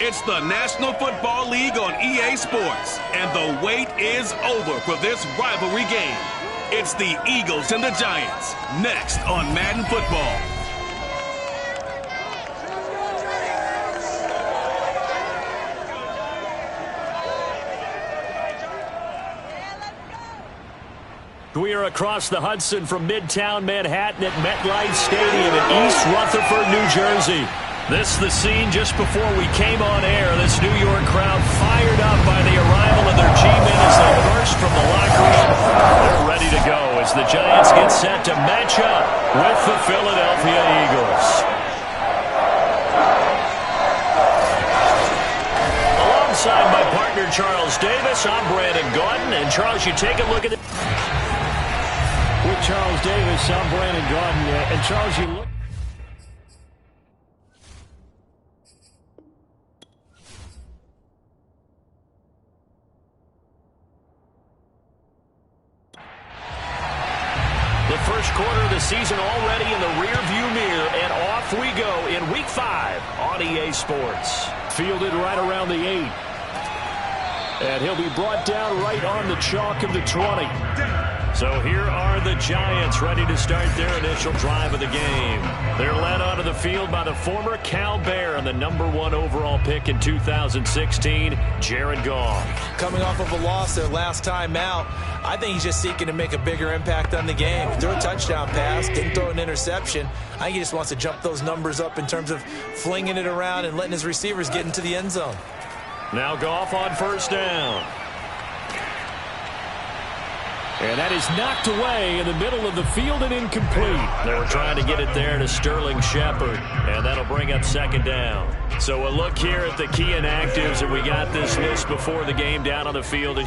It's the National Football League on EA Sports, and the wait is over for this rivalry game. It's the Eagles and the Giants, next on Madden Football. We are across the Hudson from Midtown Manhattan at MetLife Stadium in East Rutherford, New Jersey. This is the scene just before we came on air. This New York crowd fired up by the arrival of their G-men as they burst from the locker room. They're ready to go as the Giants get set to match up with the Philadelphia Eagles. Alongside my partner Charles Davis, I'm Brandon Gaudin. And Charles, you take a look at it. With Charles Davis, I'm Brandon Gaudin. And Charles, you look. The first quarter of the season already in the rearview mirror, and off we go in Week 5 on EA Sports. Fielded right around the 8. And he'll be brought down right on the chalk of the 20. So here are the Giants ready to start their initial drive of the game. They're led onto the field by the former Cal Bear and the #1 overall pick in 2016, Jared Goff. Coming off of a loss their last time out, I think he's just seeking to make a bigger impact on the game. He threw a touchdown pass, didn't throw an interception. I think he just wants to jump those numbers up in terms of flinging it around and letting his receivers get into the end zone. Now Goff on first down. And that is knocked away in the middle of the field and incomplete. They were trying to get it there to Sterling Shepard, and that'll bring up second down. So a look here at the key inactives, and we got this list before the game down on the field.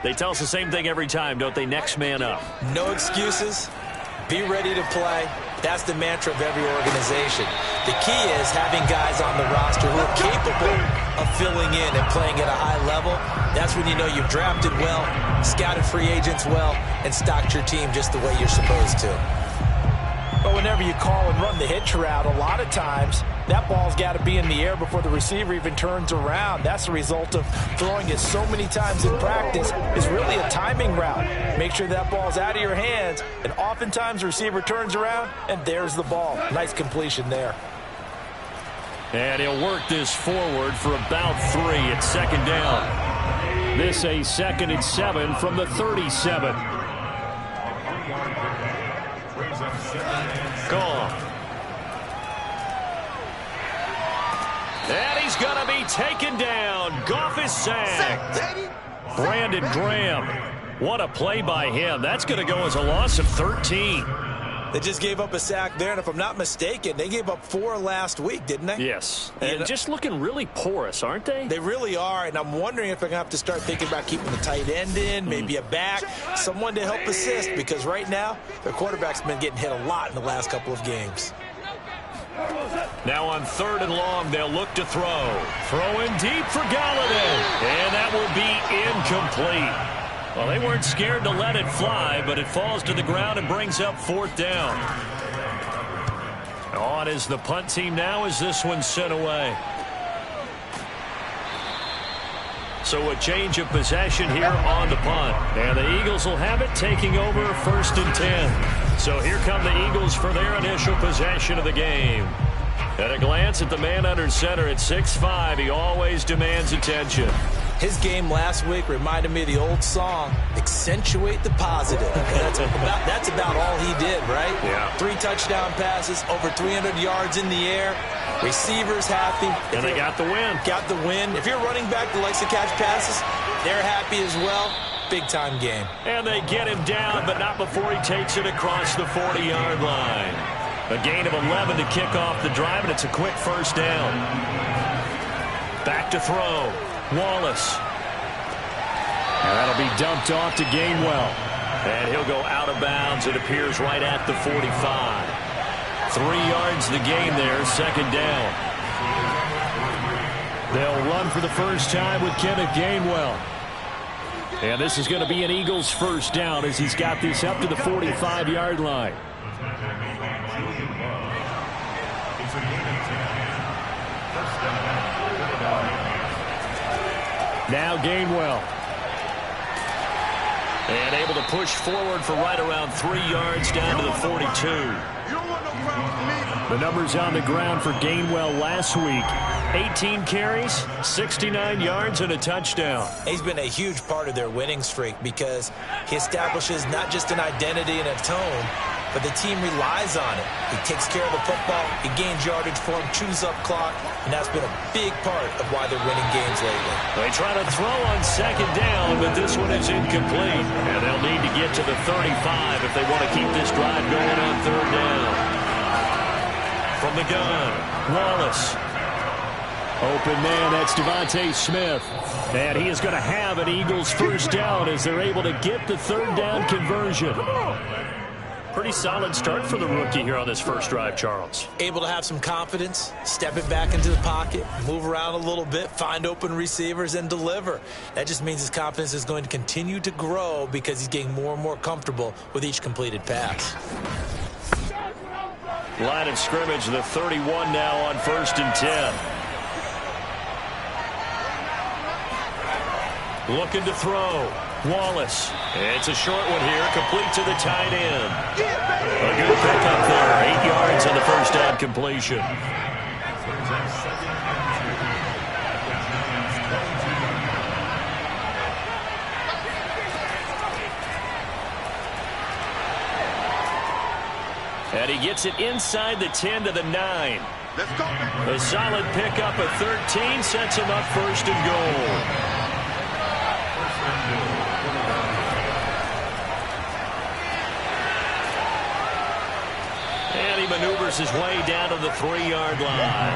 They tell us the same thing every time, don't they? Next man up. No excuses. Be ready to play. That's the mantra of every organization. The key is having guys on the roster who are capable of filling in and playing at a high level. That's when you know you've drafted well, scouted free agents well, and stocked your team just the way you're supposed to. But whenever you call and run the hitch route, a lot of times that ball's got to be in the air before the receiver even turns around. That's the result of throwing it so many times in practice. Is really a timing route. Make sure that ball's out of your hands, and oftentimes the receiver turns around, and there's the ball. Nice completion there. And he'll work this forward for about 3 at second down. This a 2nd and 7 from the 37. Gone. And he's going to be taken down. Goff is sacked. Brandon Graham. What a play by him. That's going to go as a loss of 13. They just gave up a sack there, and if I'm not mistaken, they gave up 4 last week, didn't they? Yes. And just looking really porous, aren't they? They really are, and I'm wondering if they're going to have to start thinking about keeping the tight end in, maybe a back, someone to help assist, because right now, their quarterback's been getting hit a lot in the last couple of games. Now on 3rd and long, they'll look to throw. Throwing deep for Galladay, and that will be incomplete. Well, they weren't scared to let it fly, but it falls to the ground and brings up 4th down. On is the punt team now as this one's sent away. So a change of possession here on the punt. And the Eagles will have it, taking over 1st and 10. So here come the Eagles for their initial possession of the game. At a glance at the man under center at 6'5", he always demands attention. His game last week reminded me of the old song, Accentuate the Positive. That's about all he did, right? Yeah. 3 touchdown passes, over 300 yards in the air. Receivers happy. And they got the win. Got the win. If you're a running back that likes to catch passes, they're happy as well. Big-time game. And they get him down, but not before he takes it across the 40-yard line. A gain of 11 to kick off the drive, and it's a quick first down. Back to throw. Wallace. And that'll be dumped off to Gainwell. And he'll go out of bounds. It appears right at the 45. 3 yards the gain there, 2nd down. They'll run for the first time with Kenneth Gainwell. And this is going to be an Eagles first down as he's got this up to the 45-yard line. First down. Now Gainwell. And able to push forward for right around 3 yards down to the 42. The numbers on the ground for Gainwell last week. 18 carries, 69 yards, and a touchdown. He's been a huge part of their winning streak because he establishes not just an identity and a tone, but the team relies on it. He takes care of the football, he gains yardage for him, chews up clock, and that's been a big part of why they're winning games lately. They try to throw on second down, but this one is incomplete. And they'll need to get to the 35 if they want to keep this drive going on third down. From the gun, Wallace. Open man, that's Devontae Smith. And he is going to have an Eagles first down as they're able to get the third down conversion. Pretty solid start for the rookie here on this first drive, Charles. Able to have some confidence, stepping back into the pocket, move around a little bit, find open receivers, and deliver. That just means his confidence is going to continue to grow because he's getting more and more comfortable with each completed pass. Line of scrimmage, the 31 now on 1st and 10. Looking to throw. Wallace. It's a short one here, complete to the tight end. A good pickup there, 8 yards on the first down completion. And he gets it inside the 10 to the 9. A solid pickup at 13 sets him up 1st and goal. And he maneuvers his way down to the 3-yard line.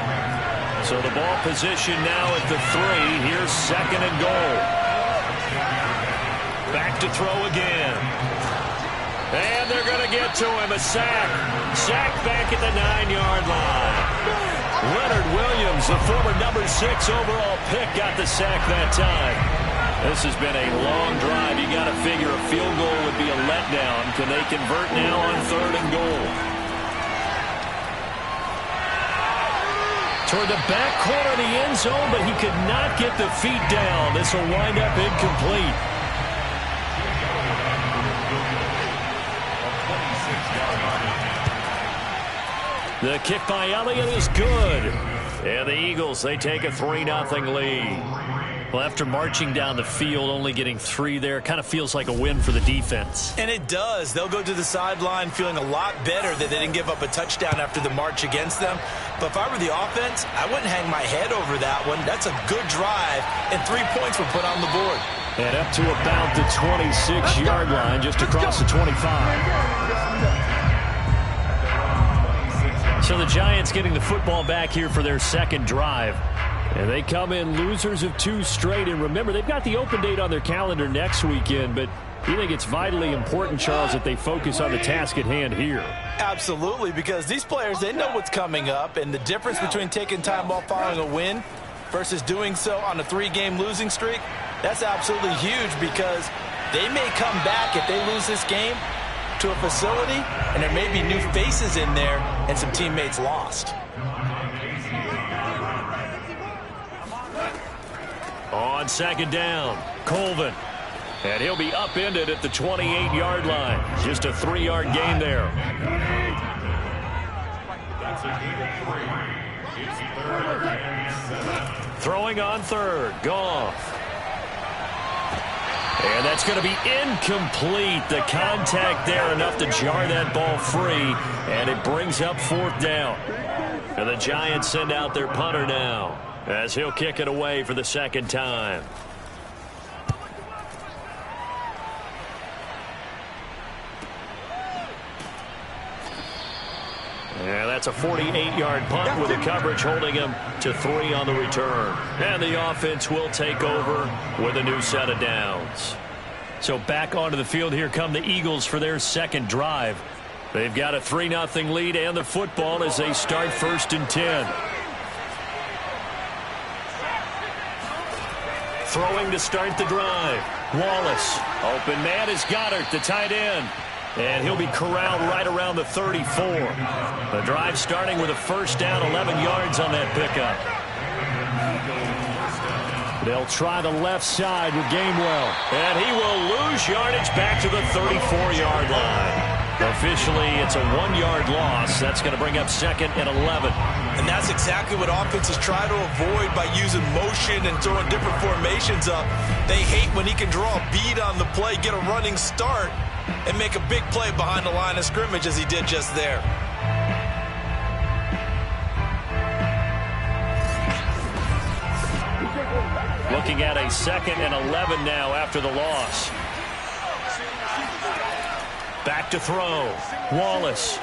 So the ball position now at the 3. Here's 2nd and goal. Back to throw again. And they're going to get to him. A sack. Sack back at the 9-yard line. Leonard Williams, the former number 6 overall pick, got the sack that time. This has been a long drive. You got to figure a field goal would be a letdown. Can they convert now on 3rd and goal? Toward the back corner of the end zone, but he could not get the feet down. This will wind up incomplete. The kick by Elliott is good. And the Eagles, they take a 3-0 lead. Well, after marching down the field, only getting 3 there, kind of feels like a win for the defense. And it does. They'll go to the sideline feeling a lot better that they didn't give up a touchdown after the march against them. But if I were the offense, I wouldn't hang my head over that one. That's a good drive, and 3 points were put on the board. And up to about the 26-yard line, just across the 25. So the Giants getting the football back here for their 2nd drive. And they come in losers of 2 straight. And remember, they've got the open date on their calendar next weekend. But you think it's vitally important, Charles, that they focus on the task at hand here? Absolutely, because these players, they know what's coming up. And the difference between taking time off following a win versus doing so on a 3-game losing streak, that's absolutely huge because they may come back if they lose this game to a facility, and there may be new faces in there and some teammates lost. On 2nd down, Colvin. And he'll be upended at the 28-yard line. Just a 3-yard gain there. Throwing on 3rd, Goff. And that's going to be incomplete. The contact there enough to jar that ball free. And it brings up 4th down. And the Giants send out their punter now, as he'll kick it away for the 2nd time. And that's a 48-yard punt with the coverage holding him to 3 on the return. And the offense will take over with a new set of downs. So back onto the field here come the Eagles for their 2nd drive. They've got a 3-0 lead and the football as they start 1st and 10. Throwing to start the drive. Wallace. Open man is Goddard, the tight end. And he'll be corralled right around the 34. The drive starting with a 1st down, 11 yards on that pickup. They'll try the left side with Gainwell. And he will lose yardage back to the 34-yard line. Officially, it's a 1-yard loss. That's going to bring up 2nd and 11. And that's exactly what offenses try to avoid by using motion and throwing different formations up. They hate when he can draw a bead on the play, get a running start, and make a big play behind the line of scrimmage as he did just there. Looking at a 2nd and 11 now after the loss. Back to throw. Wallace.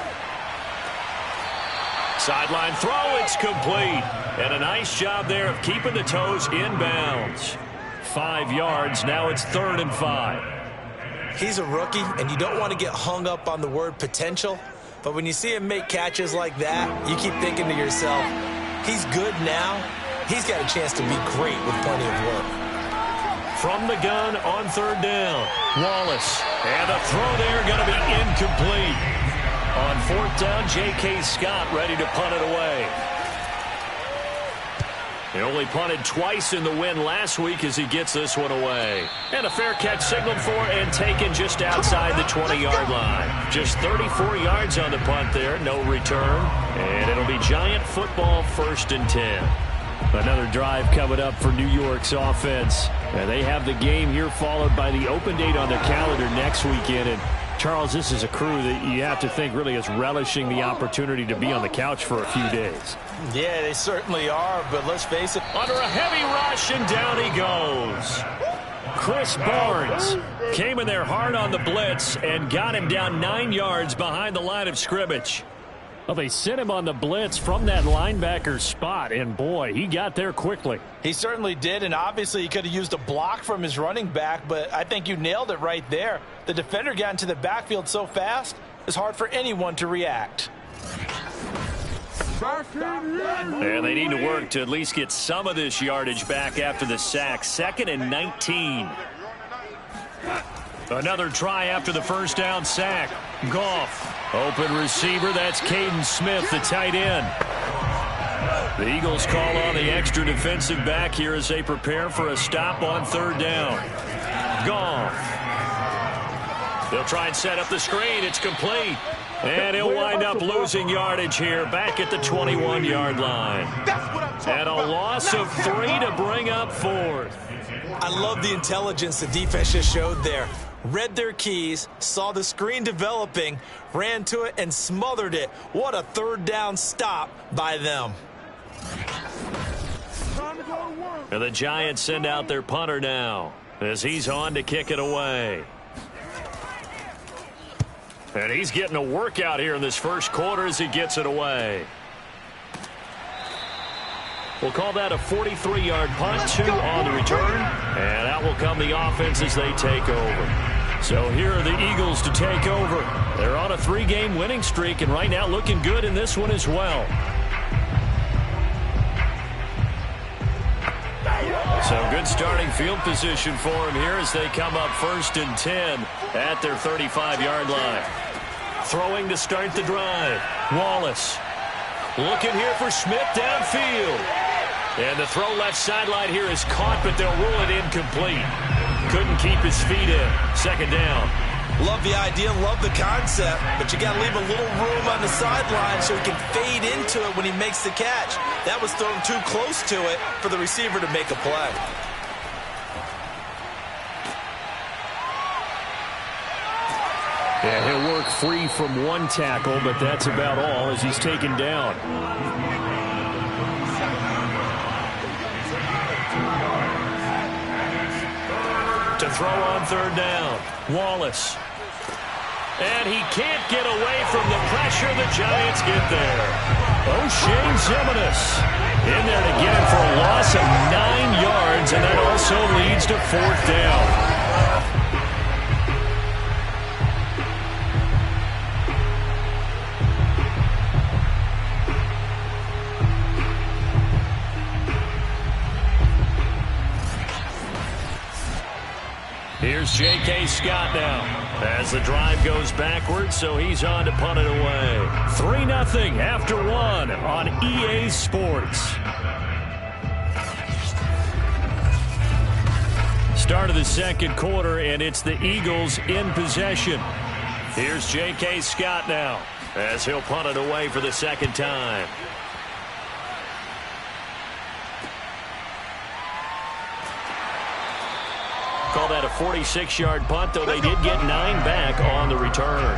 Sideline throw, it's complete. And a nice job there of keeping the toes inbounds. 5 yards, now it's 3rd and 5. He's a rookie, and you don't want to get hung up on the word potential. But when you see him make catches like that, you keep thinking to yourself, he's good now. He's got a chance to be great with plenty of work. From the gun on 3rd down, Wallace. And the throw there going to be incomplete. On 4th down, J.K. Scott ready to punt it away. He only punted twice in the win last week as he gets this one away. And a fair catch signaled for and taken just outside the 20-yard line. Just 34 yards on the punt there, no return. And it'll be Giant football 1st and 10. Another drive coming up for New York's offense. And they have the game here followed by the open date on their calendar next weekend. And Charles, this is a crew that you have to think really is relishing the opportunity to be on the couch for a few days. Yeah, they certainly are, but let's face it. Under a heavy rush, and down he goes. Chris Barnes came in there hard on the blitz and got him down 9 yards behind the line of scrimmage. Well, they sent him on the blitz from that linebacker spot, and boy, he got there quickly. He certainly did, and obviously he could have used a block from his running back, but I think you nailed it right there. The defender got into the backfield so fast, it's hard for anyone to react. And they need to work to at least get some of this yardage back after the sack. 2nd and 19. Another try after the 1st down sack. Goff. Open receiver, that's Caden Smith, the tight end. The Eagles call on the extra defensive back here as they prepare for a stop on 3rd down. Goff. They'll try and set up the screen. It's complete. And he'll wind up losing yardage here back at the 21-yard line. And a loss of 3 to bring up 4th. I love the intelligence the defense just showed there. Read their keys, saw the screen developing, ran to it, and smothered it. What a 3rd down stop by them. And the Giants send out their punter now as he's on to kick it away. And he's getting a workout here in this 1st quarter as he gets it away. We'll call that a 43-yard punt, 2 on the return. And out will come the offense as they take over. So here are the Eagles to take over. They're on a 3-game winning streak, and right now looking good in this one as well. So good starting field position for him here as they come up 1st and 10 at their 35-yard line. Throwing to start the drive. Wallace. Looking here for Smith downfield. And the throw left sideline here is caught, but they'll rule it incomplete. Couldn't keep his feet in. 2nd down. Love the idea, love the concept, but you got to leave a little room on the sideline so he can fade into it when he makes the catch. That was thrown too close to it for the receiver to make a play. Yeah, he'll work free from 1 tackle, but that's about all as he's taken down. To throw on 3rd down, Wallace. And he can't get away from the pressure. The Giants get there. O'Shea Ziminis in there to get him for a loss of 9 yards, and that also leads to 4th down. Here's J.K. Scott now as the drive goes backwards, so he's on to punt it away. 3-0 after 1 on EA Sports. Start of the second quarter, and it's the Eagles in possession. Here's J.K. Scott now as he'll punt it away for the second time. Call that a 46-yard punt, though they did get 9 back on the return.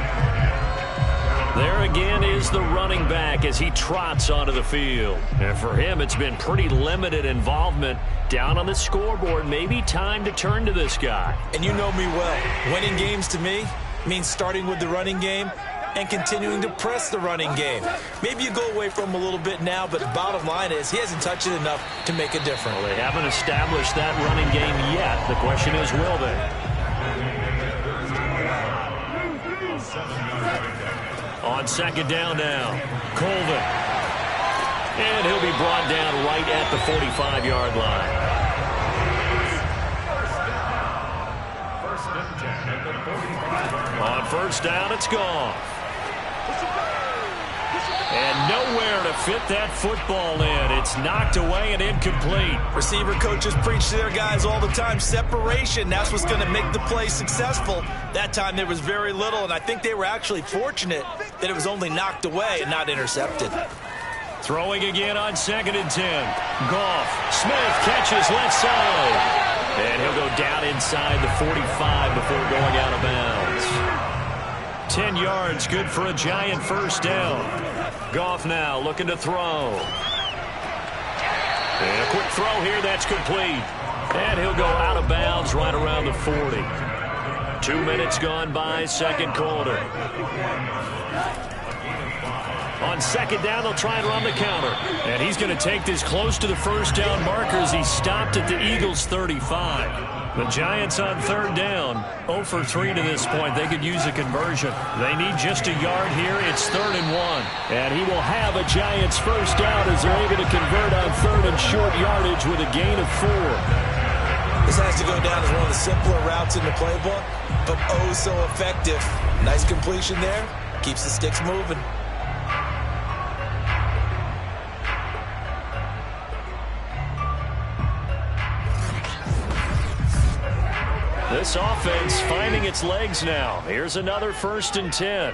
There again is the running back as he trots onto the field. And for him, it's been pretty limited involvement down on the scoreboard. Maybe time to turn to this guy. And you know me well. Winning games to me means starting with the running game and continuing to press the running game. Maybe you go away from him a little bit now, but the bottom line is he hasn't touched it enough to make a difference. Well, they haven't established that running game yet. The question is, will they? On second down now, Colvin. And he'll be brought down right at the 45-yard line. On first down, it's gone. And nowhere to fit that football in. It's knocked away and incomplete. Receiver coaches preach to their guys all the time. Separation, that's what's going to make the play successful. That time there was very little, and I think they were actually fortunate that it was only knocked away and not intercepted. Throwing again on 2nd and 10. Goff. Smith catches left side. And he'll go down inside the 45 before going out of bounds. 10 yards, good for a Giant first down. Goff now looking to throw. And a quick throw here, that's complete. And he'll go out of bounds right around the 40. 2 minutes gone by, second quarter. On second down, they'll try and run the counter. And he's going to take this close to the first down marker as he stopped at the Eagles' 35. The Giants on third down, 0 for 3 to this point. They could use a conversion. They need just a yard here. It's 3rd and 1. And he will have a Giants first down as they're able to convert on 3rd and short yardage with a gain of 4. This has to go down as one of the simpler routes in the playbook, but oh so effective. Nice completion there. Keeps the sticks moving. This offense finding its legs now. Here's another 1st and 10.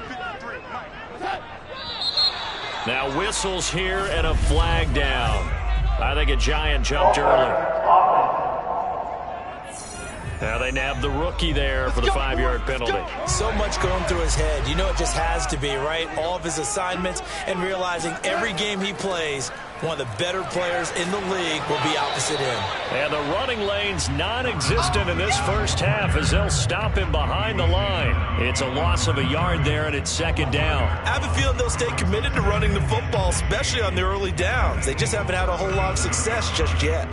Now whistles here and a flag down. I think a Giant jumped early. Now they nab the rookie there for the 5-yard penalty. So much going through his head. You know it just has to be, right? All of his assignments and realizing every game he plays, one of the better players in the league will be opposite him. And the running lane's non-existent in this first half as they'll stop him behind the line. It's a loss of a yard there, and it's second down. I have a feeling they'll stay committed to running the football, especially on the early downs. They just haven't had a whole lot of success just yet.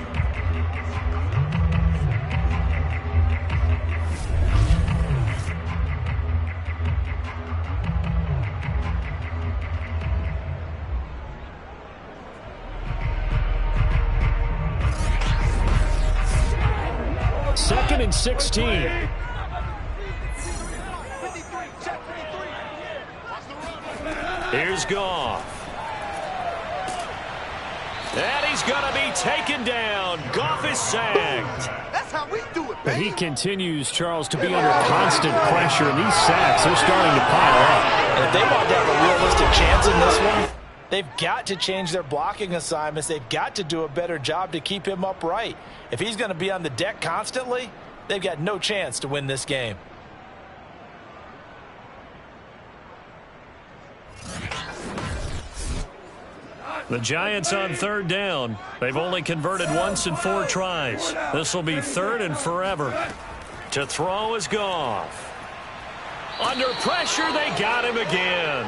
Second and 16. Here's Goff. And he's going to be taken down. Goff is sacked. That's how we do it, But he continues, Charles, to be under constant pressure, and these sacks are starting to pile up. And if they want to have a realistic chance in this one, they've got to change their blocking assignments. They've got to do a better job to keep him upright. If he's going to be on the deck constantly, they've got no chance to win this game. The Giants on third down. They've only converted once in 4 tries. This will be 3rd and forever. To throw is Goff. Under pressure, they got him again.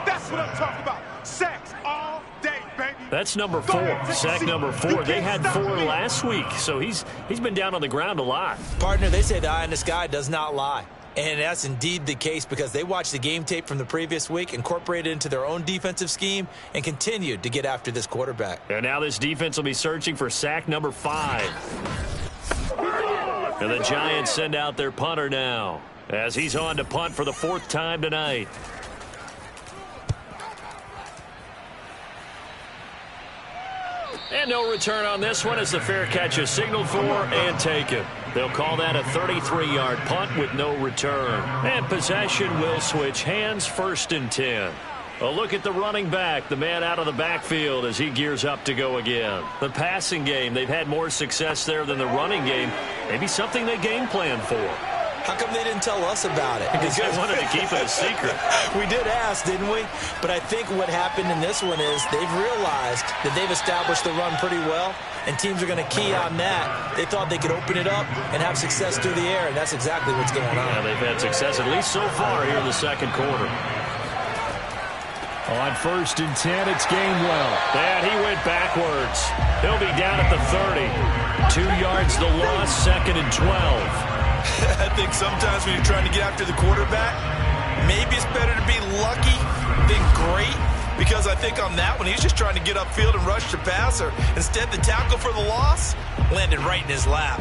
That's what I'm talking about. Sacks all day, baby. That's number 4. Sack number 4. They had 4 last week, so he's been down on the ground a lot. Partner, they say the eye in the sky does not lie. And that's indeed the case because they watched the game tape from the previous week, incorporated it into their own defensive scheme, and continued to get after this quarterback. And now this defense will be searching for sack number 5. And the Giants send out their punter now as he's on to punt for the 4th time tonight. And no return on this one as the fair catch is signaled for and taken. They'll call that a 33-yard punt with no return. And possession will switch hands, 1st and 10. A look at the running back, the man out of the backfield as he gears up to go again. The passing game, they've had more success there than the running game. Maybe something they game plan for. How come they didn't tell us about it? Because they wanted to keep it a secret. We did ask, didn't we? But I think what happened in this one is they've realized that they've established the run pretty well, and teams are going to key on that. They thought they could open it up and have success through the air, and that's exactly what's going on. Yeah, they've had success at least so far here in the second quarter. On 1st and 10, it's Gainwell. And he went backwards. He'll be down at the 30. 2 yards the loss, 2nd and 12. I think sometimes when you're trying to get after the quarterback, maybe it's better to be lucky than great, because I think on that one, he's just trying to get upfield and rush the passer. Instead, the tackle for the loss landed right in his lap.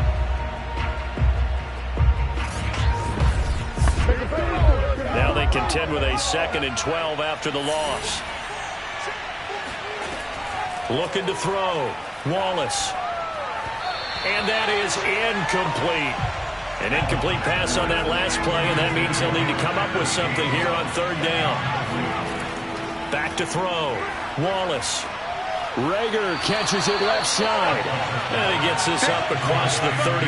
Now they contend with a 2nd and 12 after the loss. Looking to throw. Wallace. And that is incomplete. An incomplete pass on that last play, and that means they'll need to come up with something here on 3rd down. Back to throw. Wallace. Rager catches it left side. And he gets this up across the 35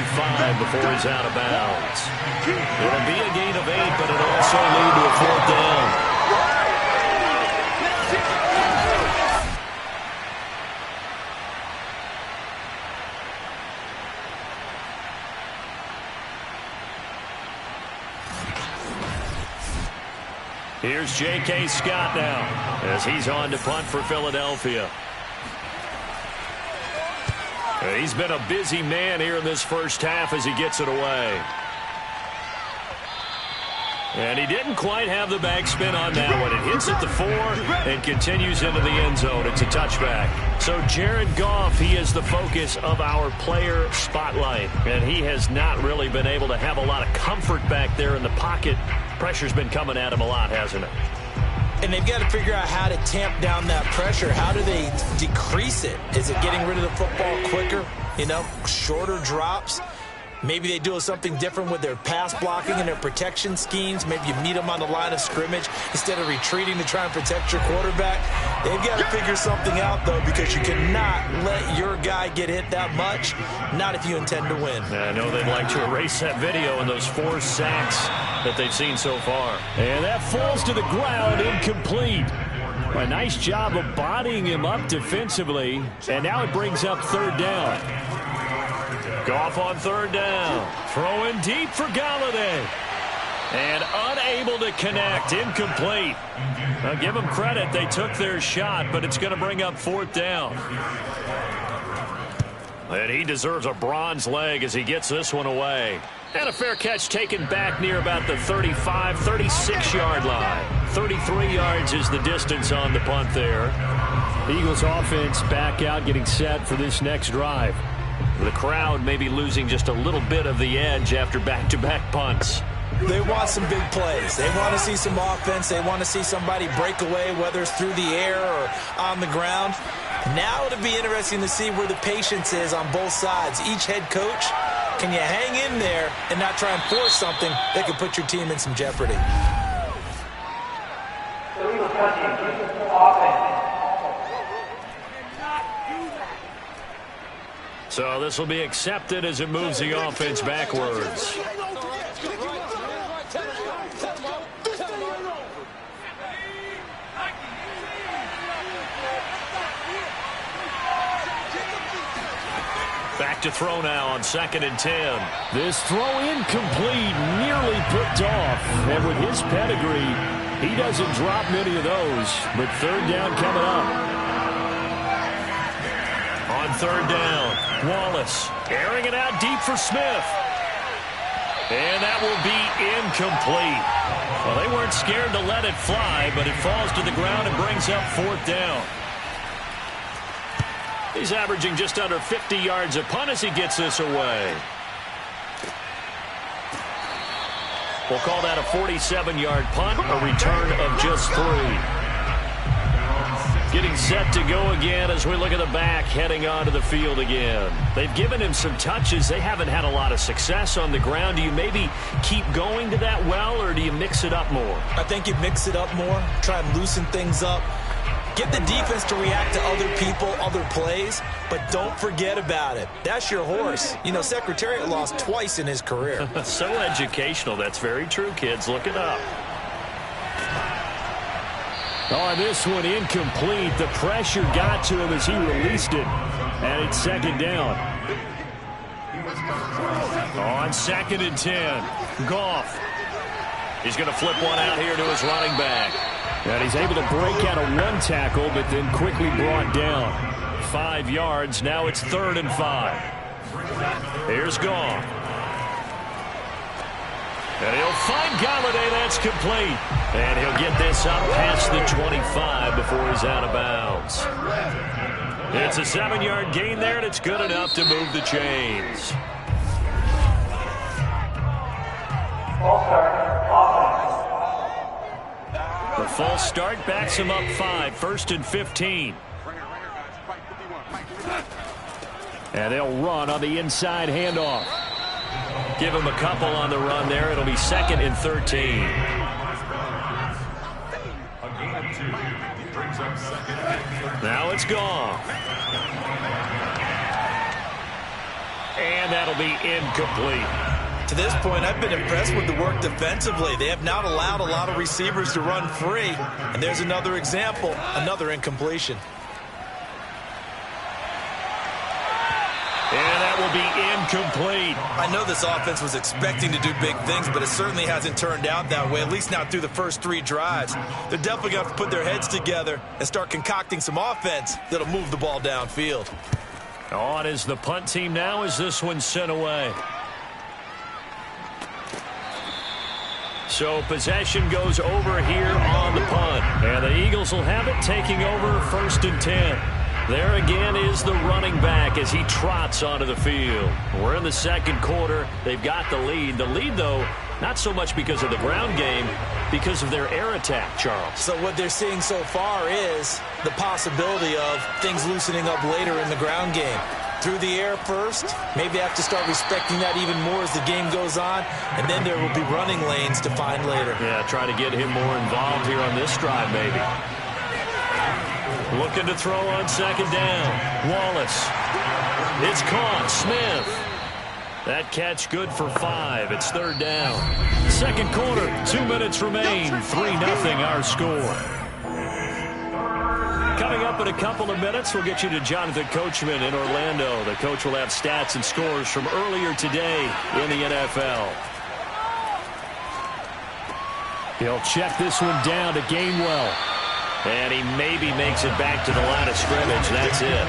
before he's out of bounds. It'll be a gain of 8, but it'll also lead to a 4th down. Here's J.K. Scott now as he's on to punt for Philadelphia. He's been a busy man here in this first half as he gets it away. And he didn't quite have the backspin on that one. It hits at the 4 and continues into the end zone. It's a touchback. So Jared Goff, he is the focus of our player spotlight. And he has not really been able to have a lot of comfort back there in the pocket. Pressure's been coming at him a lot, hasn't it? And they've got to figure out how to tamp down that pressure. How do they decrease it? Is it getting rid of the football quicker? You know, shorter drops? Maybe they do something different with their pass blocking and their protection schemes. Maybe you meet them on the line of scrimmage instead of retreating to try and protect your quarterback. They've got to figure something out, though, because you cannot let your guy get hit that much, not if you intend to win. I know they'd like to erase that video and those 4 sacks that they've seen so far. And that falls to the ground, incomplete. A nice job of bodying him up defensively, and now it brings up 3rd down. Goff on 3rd down. Throwing deep for Galladay. And unable to connect. Incomplete. Now give them credit. They took their shot, but it's going to bring up 4th down. And he deserves a bronze leg as he gets this one away. And a fair catch taken back near about the 35, 36-yard line. 33 yards is the distance on the punt there. Eagles offense back out, getting set for this next drive. The crowd may be losing just a little bit of the edge after back-to-back punts. They want some big plays. They want to see some offense. They want to see somebody break away, whether it's through the air or on the ground. Now it'll be interesting to see where the patience is on both sides. Each head coach, can you hang in there and not try and force something that could put your team in some jeopardy? So this will be accepted as it moves the offense backwards. Back to throw now on 2nd and 10. This throw incomplete, nearly picked off. And with his pedigree, he doesn't drop many of those. But 3rd down coming up. On 3rd down, Wallace airing it out deep for Smith. And that will be incomplete. Well, they weren't scared to let it fly, but it falls to the ground and brings up 4th down. He's averaging just under 50 yards a punt as he gets this away. We'll call that a 47-yard punt, a return of just 3. Getting set to go again as we look at the back heading onto the field again. They've given him some touches. They haven't had a lot of success on the ground. Do you maybe keep going to that well, or do you mix it up more? I think you mix it up more, try and loosen things up. Get the defense to react to other people, other plays, but don't forget about it. That's your horse. You know, Secretariat lost twice in his career. So educational. That's very true, kids. Look it up. Oh, this one incomplete. The pressure got to him as he released it. And it's second down. On 2nd and 10. Goff. He's going to flip one out here to his running back. And he's able to break out of one tackle, but then quickly brought down. 5 yards. Now it's 3rd and 5. Here's Goff. And he'll find Galladay. That's complete. And he'll get this up past the 25 before he's out of bounds. It's a 7-yard gain there, and it's good enough to move the chains. The false start backs him up 5. 1st and 15. And they'll run on the inside handoff. Give him a couple on the run there. It'll be 2nd and 13. Now it's gone. And that'll be incomplete. To this point, I've been impressed with the work defensively. They have not allowed a lot of receivers to run free. And there's another example, another incompletion. And that will be incomplete. I know this offense was expecting to do big things, but it certainly hasn't turned out that way, at least not through the first 3 drives. They're definitely going to have to put their heads together and start concocting some offense that'll move the ball downfield. On is the punt team now as this one's sent away. So possession goes over here on the punt. And the Eagles will have it, taking over 1st and 10. There again is the running back as he trots onto the field. We're in the 2nd quarter. They've got the lead. The lead, though, not so much because of the ground game, because of their air attack, Charles. So what they're seeing so far is the possibility of things loosening up later in the ground game. Through the air first, maybe have to start respecting that even more as the game goes on, and then there will be running lanes to find later. Yeah, try to get him more involved here on this drive, maybe. Looking to throw on 2nd down. Wallace. It's caught. Smith. That catch good for 5. It's 3rd down. 2nd quarter. 2 minutes remain. 3-0 our score. Coming up in a couple of minutes, we'll get you to Jonathan Coachman in Orlando. The coach will have stats and scores from earlier today in the NFL. He'll check this one down to Gainwell. And he maybe makes it back to the line of scrimmage. That's it.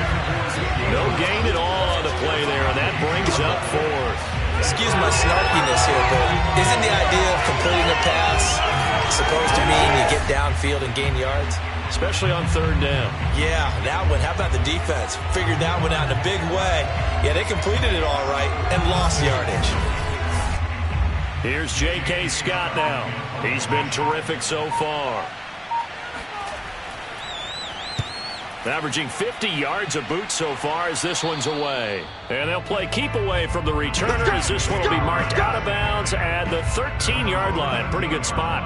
No gain at all on the play there, and that brings up 4th. Excuse my snarkiness here, but isn't the idea of completing a pass supposed to mean you get downfield and gain yards? Especially on 3rd down. Yeah, that one. How about the defense? Figured that one out in a big way. Yeah, they completed it all right and lost yardage. Here's J.K. Scott now. He's been terrific so far. Averaging 50 yards a boot so far as this one's away. And they'll play keep away from the returner as this one will be marked out of bounds at the 13-yard line. Pretty good spot.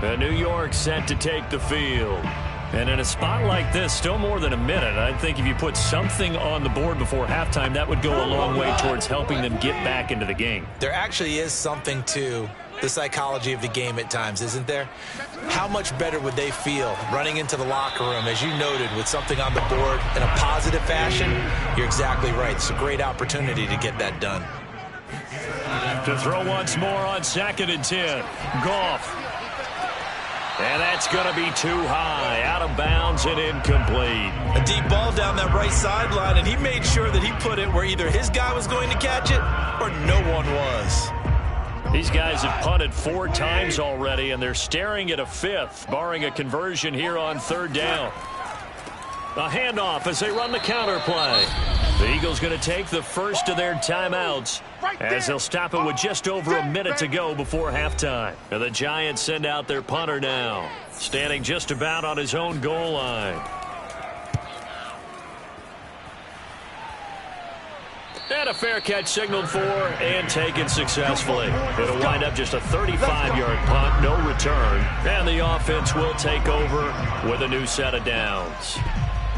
And New York set to take the field. And in a spot like this, still more than a minute, I think if you put something on the board before halftime, that would go a long way towards helping them get back into the game. There actually is something to the psychology of the game at times, isn't there? How much better would they feel running into the locker room, as you noted, with something on the board in a positive fashion? You're exactly right. It's a great opportunity to get that done. To throw once more on 2nd and 10. Goff. And that's going to be too high, out of bounds and incomplete. A deep ball down that right sideline, and he made sure that he put it where either his guy was going to catch it or no one was. These guys have punted 4 times already, and they're staring at a 5th, barring a conversion here on 3rd down. A handoff as they run the counter play. The Eagles going to take the first of their timeouts as they'll stop it with just over a minute to go before halftime. And the Giants send out their punter now, standing just about on his own goal line. And a fair catch signaled for and taken successfully. It'll wind up just a 35-yard punt, no return. And the offense will take over with a new set of downs.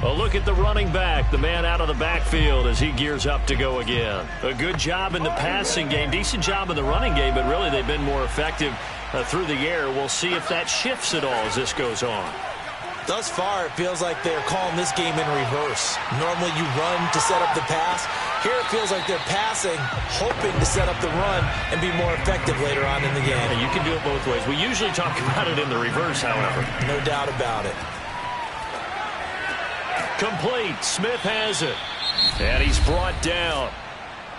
A look at the running back, the man out of the backfield as he gears up to go again. A good job in the passing game, decent job in the running game, but really they've been more effective through the air. We'll see if that shifts at all as this goes on. Thus far, it feels like they're calling this game in reverse. Normally you run to set up the pass. Here it feels like they're passing, hoping to set up the run and be more effective later on in the game. And you can do it both ways. We usually talk about it in the reverse, however. No doubt about it. Complete. Smith has it. And he's brought down.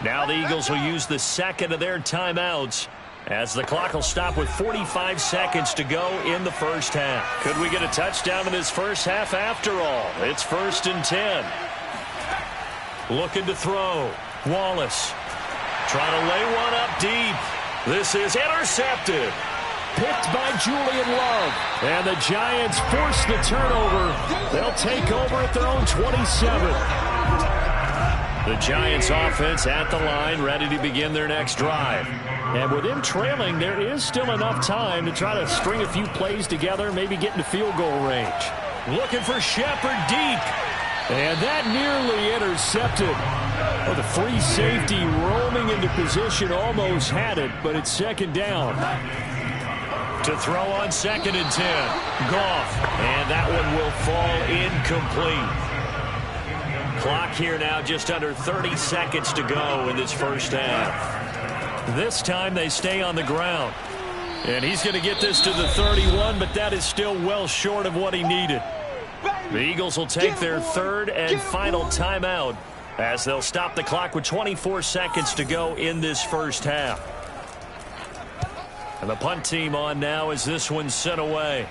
Now the Eagles will use the second of their timeouts as the clock will stop with 45 seconds to go in the first half. Could we get a touchdown in this first half after all? It's 1st and 10. Looking to throw. Wallace trying to lay one up deep. This is intercepted. Picked by Julian Love. And the Giants force the turnover. They'll take over at their own 27. The Giants offense at the line, ready to begin their next drive. And with him trailing, there is still enough time to try to string a few plays together, maybe get into field goal range. Looking for Shepard deep. And that nearly intercepted. Oh, the free safety roaming into position almost had it, but it's second down. To throw on 2nd and 10. Goff. And that one will fall incomplete. Clock here now just under 30 seconds to go in this first half. This time they stay on the ground. And he's going to get this to the 31, but that is still well short of what he needed. The Eagles will take their third and final timeout as they'll stop the clock with 24 seconds to go in this first half. And the punt team on now as this one's sent away.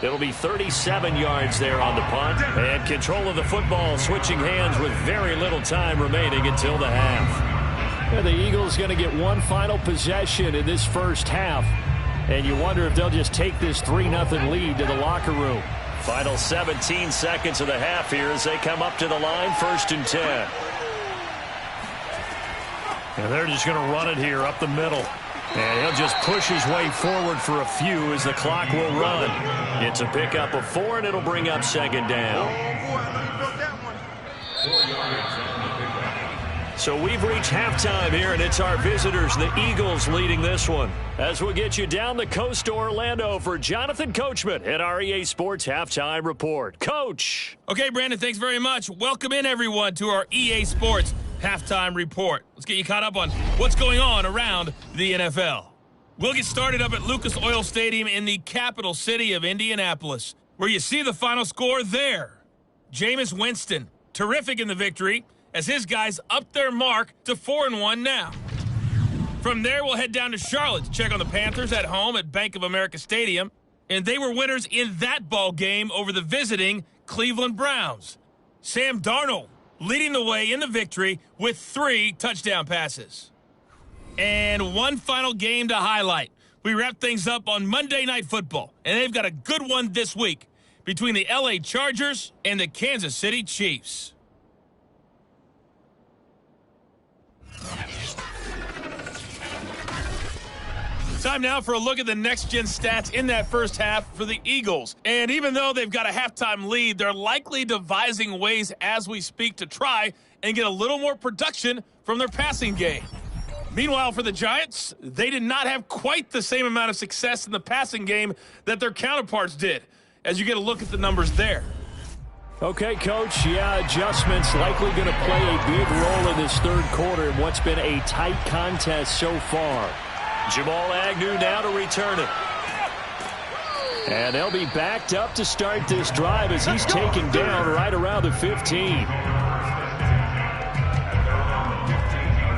It'll be 37 yards there on the punt. And control of the football switching hands with very little time remaining until the half. And the Eagles going to get one final possession in this first half. And you wonder if they'll just take this 3-0 lead to the locker room. Final 17 seconds of the half here as they come up to the line, 1st and 10. And they're just going to run it here up the middle. And he'll just push his way forward for a few as the clock will run. It's a pickup of 4, and it'll bring up second down. So we've reached halftime here, and it's our visitors, the Eagles, leading this one. As we'll get you down the coast to Orlando for Jonathan Coachman at our EA Sports Halftime Report. Coach. Okay, Brandon, thanks very much. Welcome in, everyone, to our EA Sports Halftime Report. Let's get you caught up on what's going on around the NFL. We'll get started up at Lucas Oil Stadium in the capital city of Indianapolis, where you see the final score there. Jameis Winston, terrific in the victory, as his guys up their mark to 4-1 now. From there, we'll head down to Charlotte to check on the Panthers at home at Bank of America Stadium, and they were winners in that ball game over the visiting Cleveland Browns. Sam Darnold leading the way in the victory with 3 touchdown passes. And one final game to highlight. We wrap things up on Monday Night Football, and they've got a good one this week between the LA Chargers and the Kansas City Chiefs. Time now for a look at the next-gen stats in that first half for the Eagles. And even though they've got a halftime lead, they're likely devising ways as we speak to try and get a little more production from their passing game. Meanwhile, for the Giants, they did not have quite the same amount of success in the passing game that their counterparts did, as you get a look at the numbers there. Okay, Coach, adjustments likely going to play a big role in this third quarter in what's been a tight contest so far. Jamal Agnew now to return it. And they'll be backed up to start this drive as he's taken down right around the 15.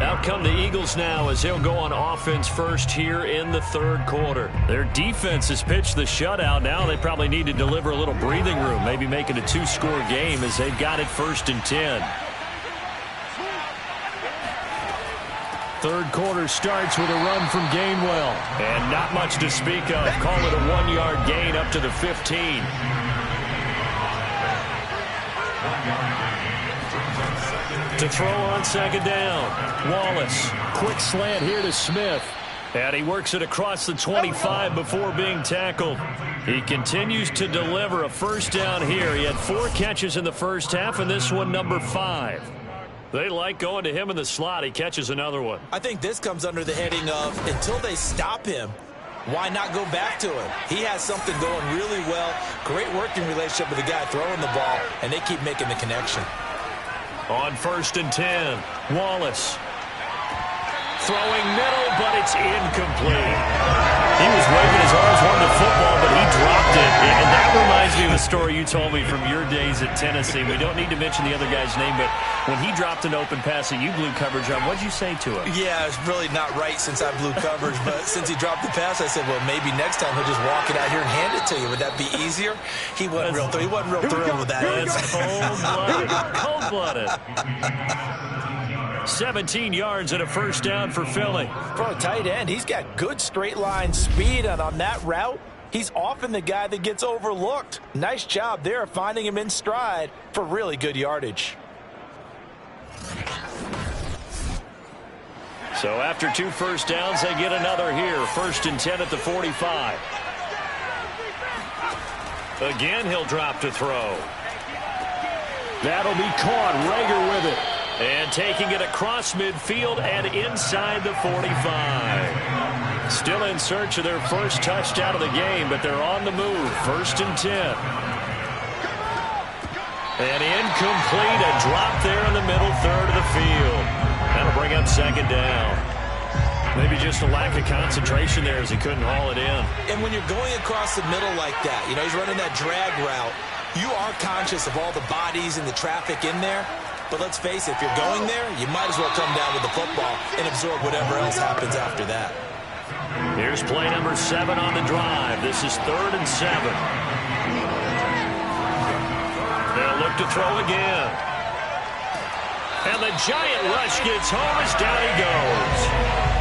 Out come the Eagles now as they'll go on offense first here in the third quarter. Their defense has pitched the shutout. Now they probably need to deliver a little breathing room, maybe make it a 2-score game as they've got it 1st and 10. Third quarter starts with a run from Gainwell. And not much to speak of. Call it a 1-yard gain up to the 15. To throw on second down. Wallace. Quick slant here to Smith. And he works it across the 25 before being tackled. He continues to deliver a first down here. He had 4 catches in the first half, and this one number 5. They like going to him in the slot. He catches another one. I think this comes under the heading of until they stop him, why not go back to him? He has something going really well. Great working relationship with the guy throwing the ball, and they keep making the connection. On 1st and 10, Wallace. Throwing middle, but it's incomplete. He was waving his arms wanting the football, but he dropped it. And that reminds me of a story you told me from your days at Tennessee. We don't need to mention the other guy's name, but when he dropped an open pass that you blew coverage on, what did you say to him? Yeah, it's really not right since I blew coverage, but since he dropped the pass, I said, well, maybe next time he'll just walk it out here and hand it to you. Would that be easier? He wasn't real thrilled with that. That's cold-blooded. Cold-blooded. 17 yards and a first down for Philly. For a tight end, he's got good straight line speed, and on that route, he's often the guy that gets overlooked. Nice job there finding him in stride for really good yardage. So after 2 first downs, they get another here. 1st and 10 at the 45. Again, he'll drop to throw. That'll be caught. Rager with it. And taking it across midfield and inside the 45. Still in search of their first touchdown of the game, but they're on the move. 1st and 10. And incomplete. A drop there in the middle third of the field. That'll bring up second down. Maybe just a lack of concentration there as he couldn't haul it in. And when you're going across the middle like that, you know, he's running that drag route, you are conscious of all the bodies and the traffic in there. But let's face it, if you're going there, you might as well come down with the football and absorb whatever else happens after that. Here's play number 7 on the drive. This is 3rd and 7. They'll look to throw again. And the giant rush gets home as down he goes.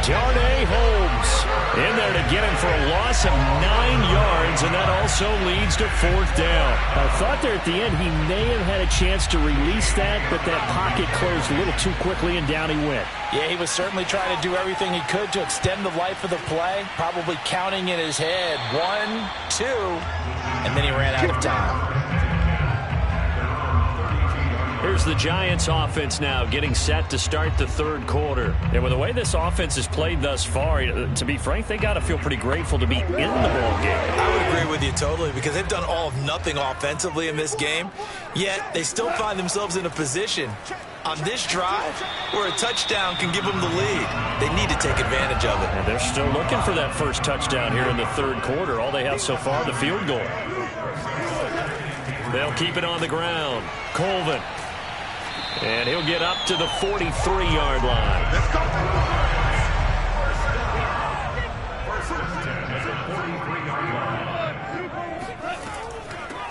Darnay Holmes in there to get him for a loss of 9 yards, and that also leads to 4th down. I thought there at the end he may have had a chance to release that, but that pocket closed a little too quickly, and down he went. Yeah, he was certainly trying to do everything he could to extend the life of the play, probably counting in his head 1, 2, and then he ran out of time. Here's the Giants offense now getting set to start the 3rd quarter. And with the way this offense has played thus far, to be frank, they got to feel pretty grateful to be in the ball game. I would agree with you totally because they've done all of nothing offensively in this game, yet they still find themselves in a position on this drive where a touchdown can give them the lead. They need to take advantage of it. And they're still looking for that first touchdown here in the 3rd quarter. All they have so far, the field goal. They'll keep it on the ground. Colvin. And he'll get up to the 43-yard line.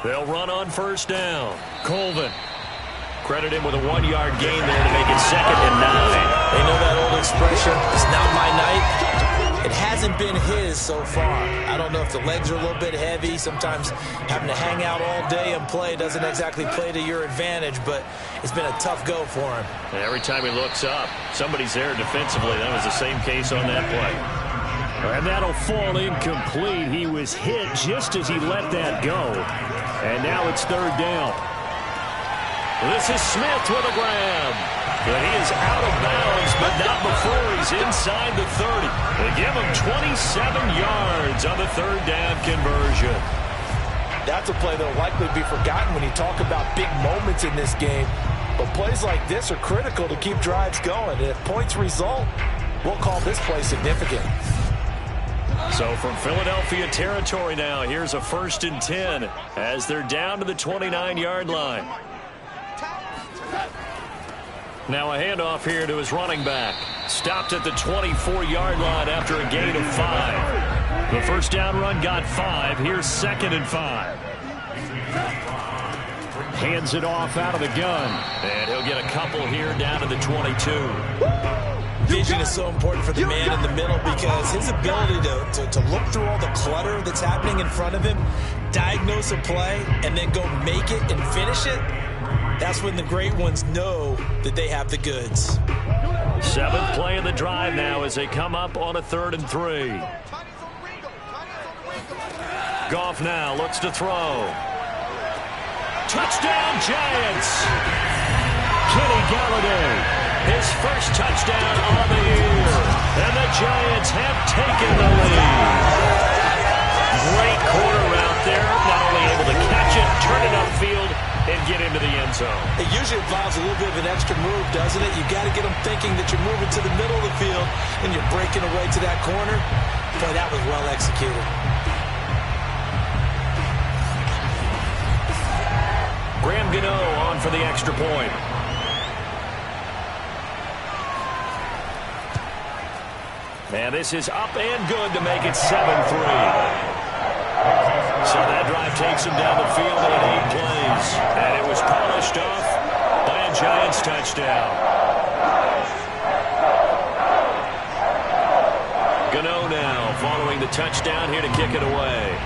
They'll run on 1st down. Colvin. Credit him with a 1-yard gain there to make it 2nd and 9. They know that old expression, it's not my night. It hasn't been his so far. I don't know if the legs are a little bit heavy. Sometimes having to hang out all day and play doesn't exactly play to your advantage, but it's been a tough go for him. And every time he looks up, somebody's there defensively. That was the same case on that play. And that'll fall incomplete. He was hit just as he let that go. And now it's 3rd down. This is Smith with a grab. But he is out of bounds, but not before he's inside the 30. They give him 27 yards on the 3rd down conversion. That's a play that will likely be forgotten when you talk about big moments in this game. But plays like this are critical to keep drives going. And if points result, we'll call this play significant. So from Philadelphia territory now, here's a 1st and 10 as they're down to the 29-yard line. Now a handoff here to his running back. Stopped at the 24-yard line after a gain of 5. The first down run got 5. Here's 2nd and 5. Hands it off out of the gun. And he'll get a couple here down to the 22. Vision is so important for the man in the middle because his ability to look through all the clutter that's happening in front of him, diagnose a play, and then go make it and finish it, that's when the great ones know that they have the goods. 7th play of the drive now as they come up on a 3rd and 3. Goff now looks to throw. Touchdown, Giants! Kenny Galladay, his first touchdown on the year. And the Giants have taken the lead. Great corner route there. Not only able to catch it, turn it upfield, and get into the end zone. It usually involves a little bit of an extra move, doesn't it? You've got to get them thinking that you're moving to the middle of the field and you're breaking away to that corner. Boy, that was well executed. Graham Gano on for the extra point. And this is up and good to make it 7-3. So that drive takes him down the field in 8 plays. And it was polished off by a Giants touchdown. Gano now following the touchdown here to kick it away.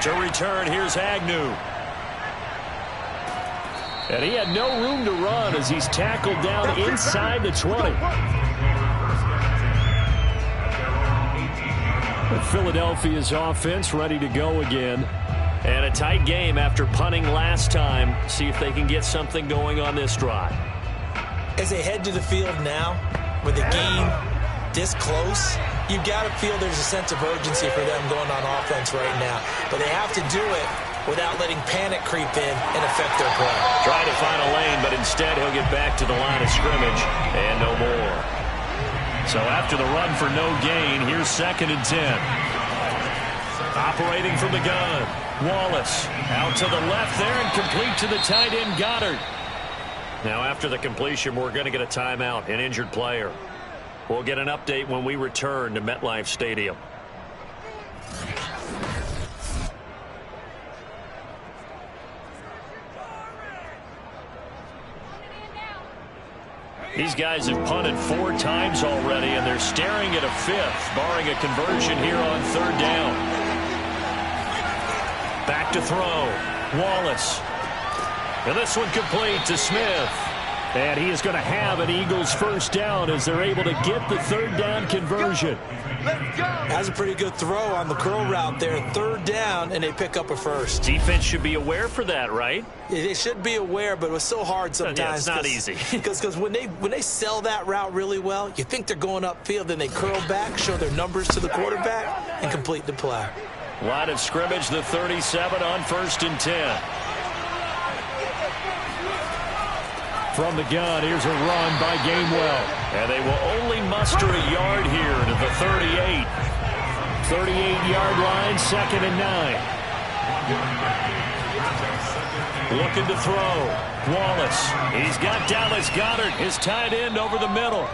To return, here's Agnew. And he had no room to run as he's tackled down inside the 20. Philadelphia's offense ready to go again. And a tight game after punting last time. See if they can get something going on this drive. As they head to the field now, with the game this close, you've got to feel there's a sense of urgency for them going on offense right now. But they have to do it without letting panic creep in and affect their play. Trying to find a lane, but instead he'll get back to the line of scrimmage and no more. So after the run for no gain, here's 2nd and 10. Operating from the gun. Wallace out to the left there and complete to the tight end Goddard. Now after the completion, we're going to get a timeout, an injured player. We'll get an update when we return to MetLife Stadium. These guys have punted 4 times already, and they're staring at a 5th, barring a conversion here on 3rd down. Back to throw. Wallace. And this one complete to Smith. And he is going to have an Eagles first down as they're able to get the 3rd down conversion. That's a pretty good throw on the curl route there. 3rd down, and they pick up a first. Defense should be aware for that, right? They should be aware, but it was so hard sometimes. Yeah, it's not easy. Because when they sell that route really well, you think they're going upfield, then they curl back, show their numbers to the quarterback, and complete the play. Line of scrimmage, the 37 on 1st and 10. From the gun, here's a run by Gainwell. And they will only muster a yard here to the 38. 38-yard line, 2nd and 9. Looking to throw. Wallace. He's got Dallas Goedert, his tight end, over the middle.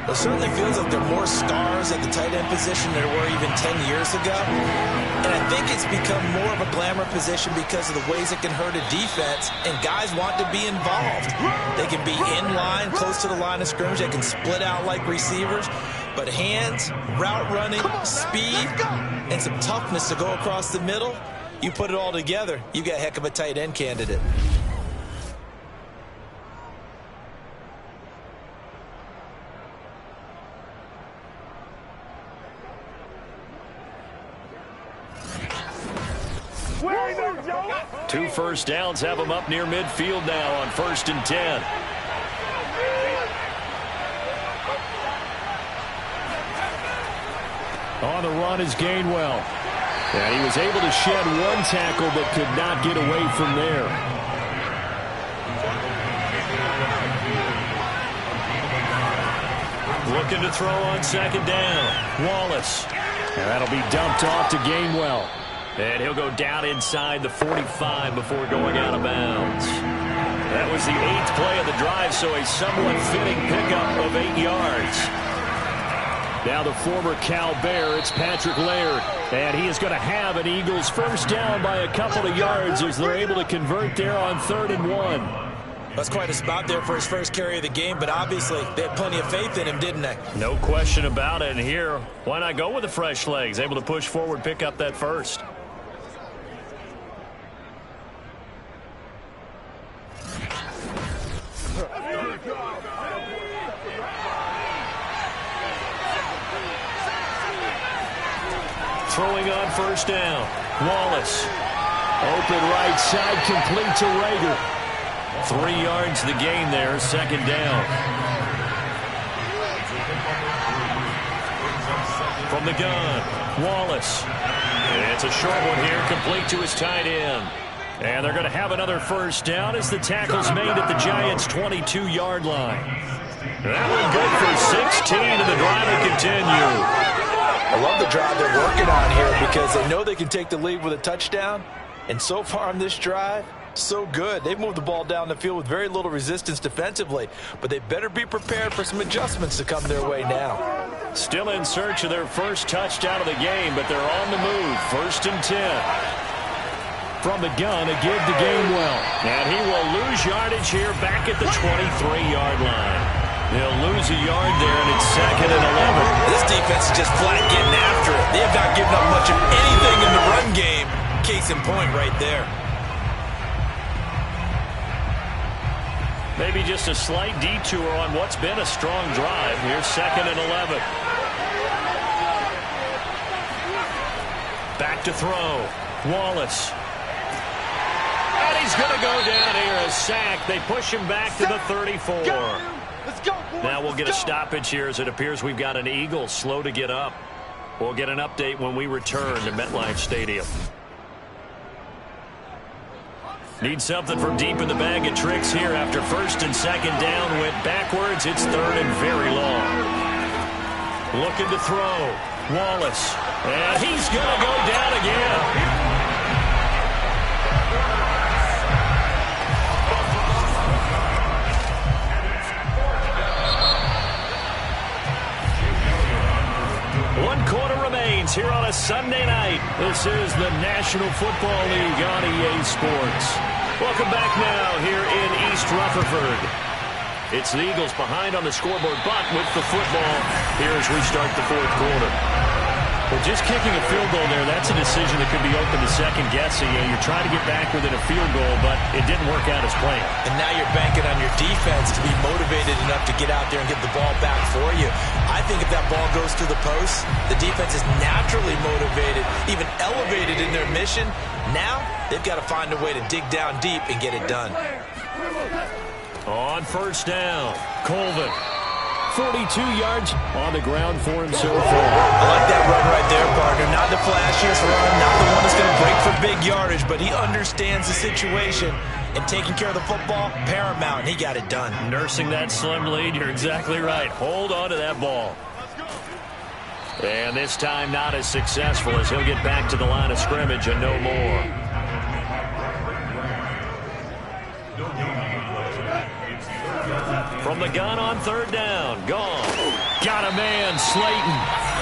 It certainly feels like there are more stars at the tight end position than there were even 10 years ago. And I think it's become more of a glamour position because of the ways it can hurt a defense, and guys want to be involved. They can be in line, close to the line of scrimmage. They can split out like receivers. But hands, route running, speed, and some toughness to go across the middle, you put it all together, you got a heck of a tight end candidate. Two first downs have them up near midfield now on 1st and 10. On the run is Gainwell. And he was able to shed 1 tackle but could not get away from there. Looking to throw on 2nd down. Wallace. And that'll be dumped off to Gainwell. And he'll go down inside the 45 before going out of bounds. That was the 8th play of the drive, so a somewhat fitting pickup of 8 yards. Now the former Cal Bear, it's Patrick Laird. And he is going to have an Eagles first down by a couple of yards as they're able to convert there on 3rd and 1. That's quite a spot there for his first carry of the game, but obviously they had plenty of faith in him, didn't they? No question about it. And here, why not go with the fresh legs? Able to push forward, pick up that first. Throwing on first down. Wallace. Open right side, complete to Rager. 3 yards the gain there, second down. From the gun, Wallace. And it's a short one here, complete to his tight end. And they're going to have another first down as the tackle's made at the Giants' 22-yard line. That one good for 16, and the drive will continue. I love the drive they're working on here because they know they can take the lead with a touchdown. And so far on this drive, so good. They've moved the ball down the field with very little resistance defensively, but they better be prepared for some adjustments to come their way now. Still in search of their first touchdown of the game, but they're on the move. 1st and 10. From the gun, a give to Gainwell. And he will lose yardage here back at the 23-yard line. They'll lose a yard there, and it's 2nd and 11. This defense is just flat getting after it. They have not given up much of anything in the run game. Case in point right there. Maybe just a slight detour on what's been a strong drive. Here's 2nd and 11. Back to throw. Wallace. And he's going to go down here, a sack. They push him back to the 34. Let's go, boys. Now we'll get a stoppage here as it appears we've got an Eagle slow to get up. We'll get an update when we return to MetLife Stadium. Need something from deep in the bag of tricks here after 1st and 2nd down. Went backwards. It's 3rd and very long. Looking to throw. Wallace. And he's going to go down again. One quarter remains here on a Sunday night. This is the National Football League on EA Sports. Welcome back now here in East Rutherford. It's the Eagles behind on the scoreboard, but with the football here as we start the 4th quarter. Well, just kicking a field goal there, that's a decision that could be open to second guessing. You're trying to get back within a field goal, but it didn't work out as planned. And now you're banking on your defense to be motivated enough to get out there and get the ball back for you. I think if that ball goes to the post, the defense is naturally motivated, even elevated in their mission. Now they've got to find a way to dig down deep and get it done. On first down, Colvin. 42 yards on the ground for him so far. I like that run right there, partner. Not the flashiest run, not the one that's going to break for big yardage, but he understands the situation, and taking care of the football, paramount, and he got it done. Nursing that slim lead, you're exactly right. Hold on to that ball. And this time not as successful as he'll get back to the line of scrimmage and no more. From the gun on 3rd down. Gone. Got a man, Slayton.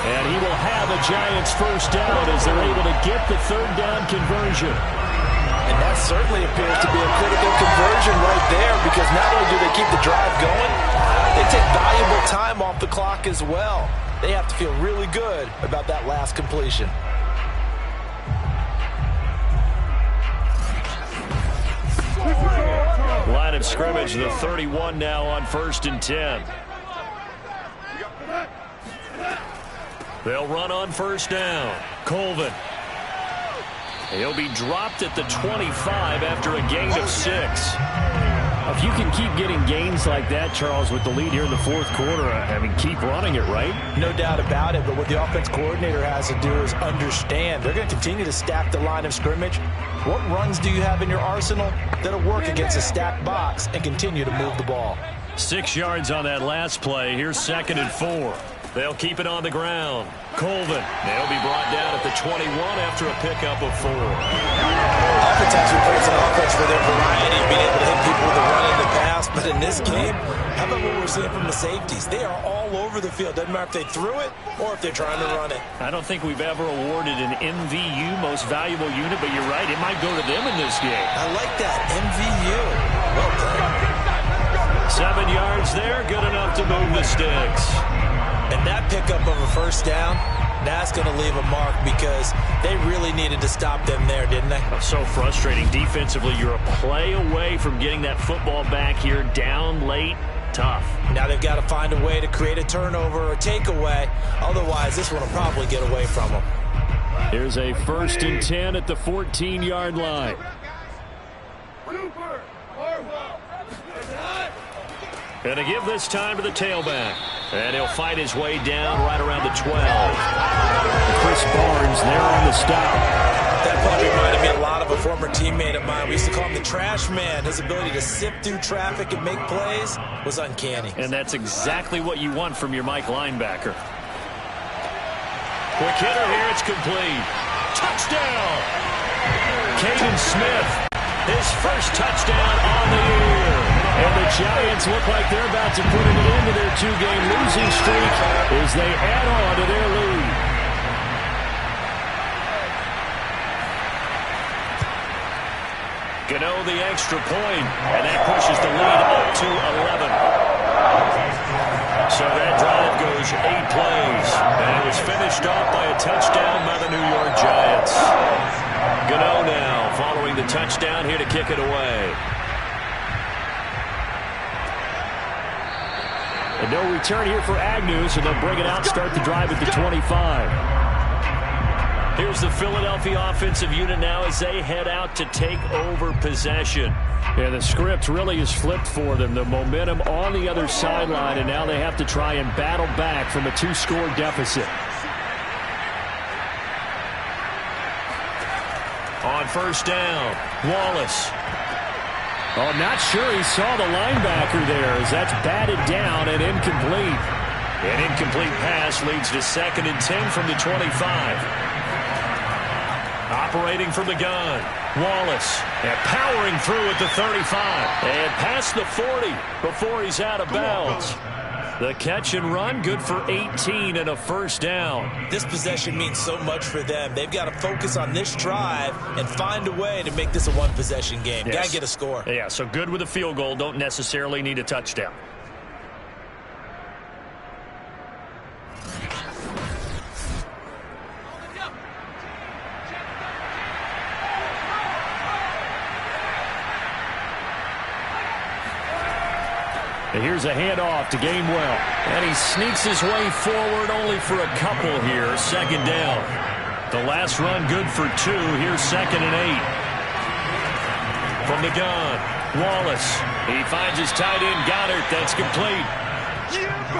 And he will have a Giants first down as they're able to get the 3rd down conversion. And that certainly appears to be a critical conversion right there because not only do they keep the drive going, they take valuable time off the clock as well. They have to feel really good about that last completion. Line of scrimmage, the 31 now on 1st and 10. They'll run on first down. Colvin. He'll be dropped at the 25 after a gain of 6. If you can keep getting gains like that, Charles, with the lead here in the 4th quarter, I mean, keep running it, right? No doubt about it, but what the offense coordinator has to do is understand. They're going to continue to stack the line of scrimmage. What runs do you have in your arsenal that'll work against a stacked box and continue to move the ball? 6 yards on that last play. Here's 2nd and 4. They'll keep it on the ground. Colvin. They'll be brought down at the 21 after a pickup of 4. Offense actually plays an offense for their variety, being able to hit people with a run in the pass. But in this game, how about what we're seeing from the safeties? They are all over the field. Doesn't matter if they threw it or if they're trying to run it. I don't think we've ever awarded an MVU, most valuable unit, but you're right. It might go to them in this game. I like that. MVU. Well done. 7 yards there. Good enough to move the sticks. And that pickup of a first down, that's going to leave a mark because they really needed to stop them there, didn't they? So frustrating. Defensively, you're a play away from getting that football back here down late. Tough. Now they've got to find a way to create a turnover or takeaway. Otherwise, this one will probably get away from them. Here's a 1st and 10 at the 14-yard line. Going to give this time to the tailback. And he'll fight his way down right around the 12. Chris Barnes there on the stop. That probably reminded me a lot of a former teammate of mine. We used to call him the trash man. His ability to sift through traffic and make plays was uncanny. And that's exactly what you want from your Mike linebacker. Quick hitter here. It's complete. Touchdown. Caden Smith. His first touchdown on the year. And the Giants look like they're about to put an end to their 2-game losing streak as they add on to their lead. Gano the extra point, and that pushes the lead up to 11. So that drive goes 8 plays, and it was finished off by a touchdown by the New York Giants. Gano now following the touchdown here to kick it away. And no return here for Agnew, so they'll bring it out and start the drive at the 25. Here's the Philadelphia offensive unit now as they head out to take over possession. Yeah, the script really is flipped for them. The momentum on the other sideline, and now they have to try and battle back from a 2-score deficit. On 1st down, Wallace. Oh, not sure he saw the linebacker there as that's batted down and incomplete. An incomplete pass leads to 2nd and 10 from the 25. Operating from the gun, Wallace. And powering through at the 35. And past the 40 before he's out of bounds. The catch and run, good for 18 and a 1st down. This possession means so much for them. They've got to focus on this drive and find a way to make this a one-possession game. Yes. Got to get a score. Yeah, so good with a field goal. Don't necessarily need a touchdown. And here's a handoff to Gainwell. And he sneaks his way forward only for a couple here. 2nd down. The last run good for 2. Here's 2nd and 8. From the gun, Wallace. He finds his tight end, Goddard. That's complete.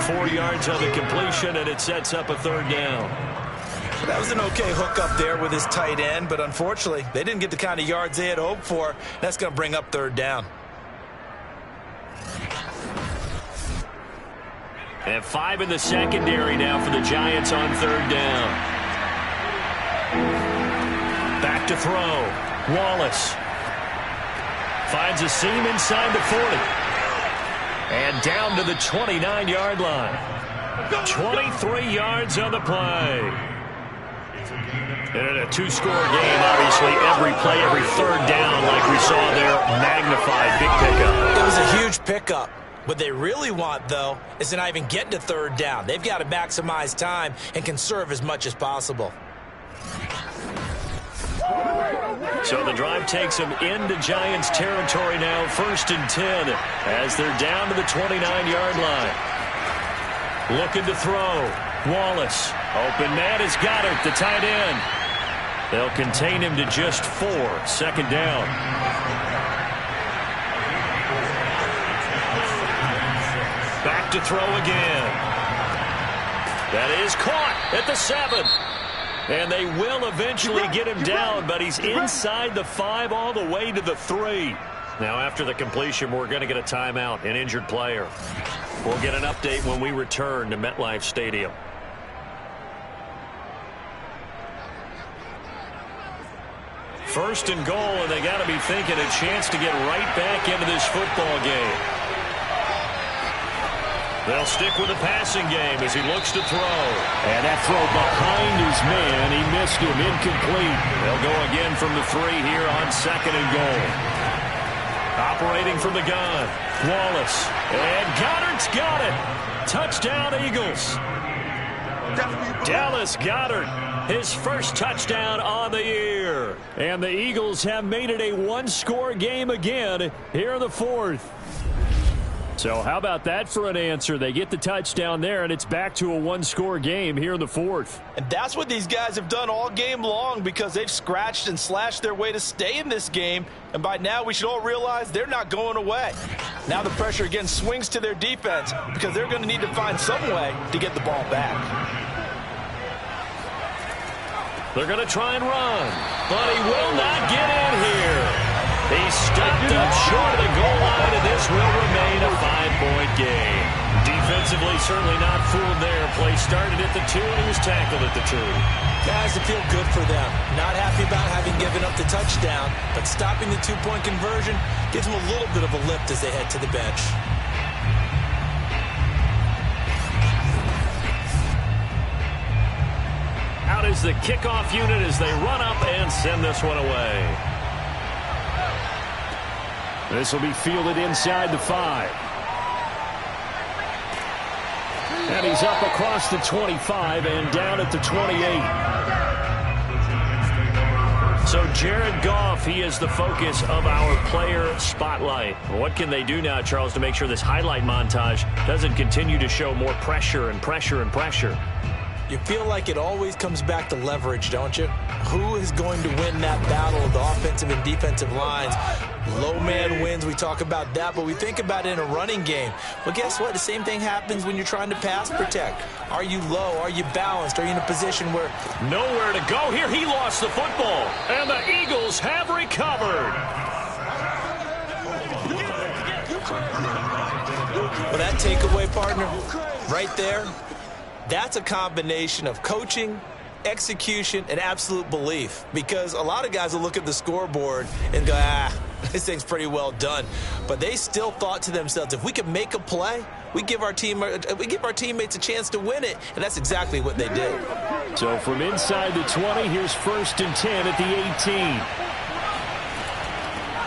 4 yards on the completion, and it sets up a 3rd down. That was an okay hook up there with his tight end, but unfortunately, they didn't get the kind of yards they had hoped for. That's going to bring up 3rd down. And 5 in the secondary now for the Giants on 3rd down. Back to throw. Wallace finds a seam inside the 40. And down to the 29-yard line. 23 yards on the play. And in a 2-score game, obviously, every play, every 3rd down, like we saw there, magnified. Big pickup. It was a huge pickup. What they really want, though, is to not even get to 3rd down. They've got to maximize time and conserve as much as possible. So the drive takes them into Giants territory now, 1st and 10, as they're down to the 29-yard line. Looking to throw. Wallace. Open man is Goddard, the tight end. They'll contain him to just 4. 2nd down. Back to throw again. That is caught at the 7. And they will eventually get him down, but he's inside the 5 all the way to the 3. Now, after the completion, we're going to get a timeout, an injured player. We'll get an update when we return to MetLife Stadium. First and goal, and they got to be thinking a chance to get right back into this football game. They'll stick with the passing game as he looks to throw. And that throw behind his man. He missed him. Incomplete. They'll go again from the 3 here on 2nd and goal. Operating from the gun. Wallace. And Goddard's got it. Touchdown, Eagles. Dallas Goedert, his first touchdown on the year. And the Eagles have made it a 1-score game again here in the 4th. So how about that for an answer? They get the touchdown there, and it's back to a one-score game here in the fourth. And that's what these guys have done all game long because they've scratched and slashed their way to stay in this game. And by now, we should all realize they're not going away. Now the pressure again swings to their defense because they're going to need to find some way to get the ball back. They're going to try and run, but he will not get in here. He's stopped up short of the goal line, and this will remain a 5-point game. Defensively, certainly not fooled there. Play started at the 2, and he was tackled at the 2. Guys, it feel good for them. Not happy about having given up the touchdown, but stopping the 2-point conversion gives them a little bit of a lift as they head to the bench. Out is the kickoff unit as they run up and send this one away. This will be fielded inside the 5. And he's up across the 25 and down at the 28. So Jared Goff, he is the focus of our player spotlight. What can they do now, Charles, to make sure this highlight montage doesn't continue to show more pressure and pressure and pressure? You feel like it always comes back to leverage, don't you? Who is going to win that battle of the offensive and defensive lines? Low man wins. We talk about that, but we think about it in a running game. Well, guess what? The same thing happens when you're trying to pass protect. Are you low? Are you balanced? Are you in a position where... Nowhere to go here. He lost the football, and the Eagles have recovered. Well, that takeaway, partner, right there, that's a combination of coaching, execution, and absolute belief. Because a lot of guys will look at the scoreboard and go, this thing's pretty well done. But they still thought to themselves, if we can make a play, we give our teammates a chance to win it. And that's exactly what they did. So from inside the 20, here's 1st and 10 at the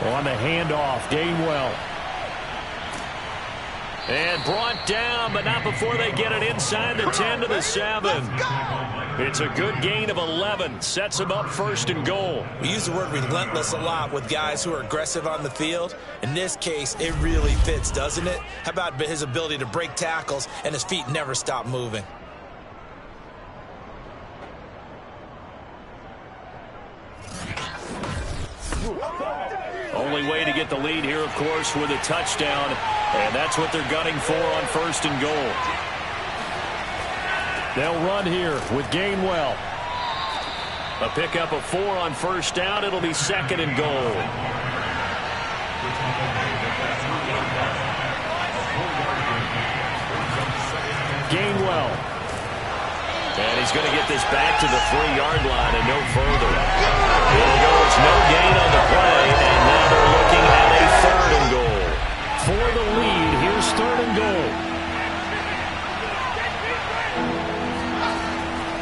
18. On the handoff, Gainwell. And brought down, but not before they get it inside the 10 to the 7. It's a good gain of 11. Sets them up 1st and goal. We use the word relentless a lot with guys who are aggressive on the field. In this case, it really fits, doesn't it? How about his ability to break tackles and his feet never stop moving? Only way to get the lead here, of course, with a touchdown. And that's what they're gunning for on 1st and goal. They'll run here with Gainwell. A pickup of 4 on 1st down. It'll be 2nd and goal. Gainwell. And he's going to get this back to the 3-yard line and no further. Here goes, no gain on the play, and now they're looking at a 3rd and goal. For the lead, here's 3rd and goal.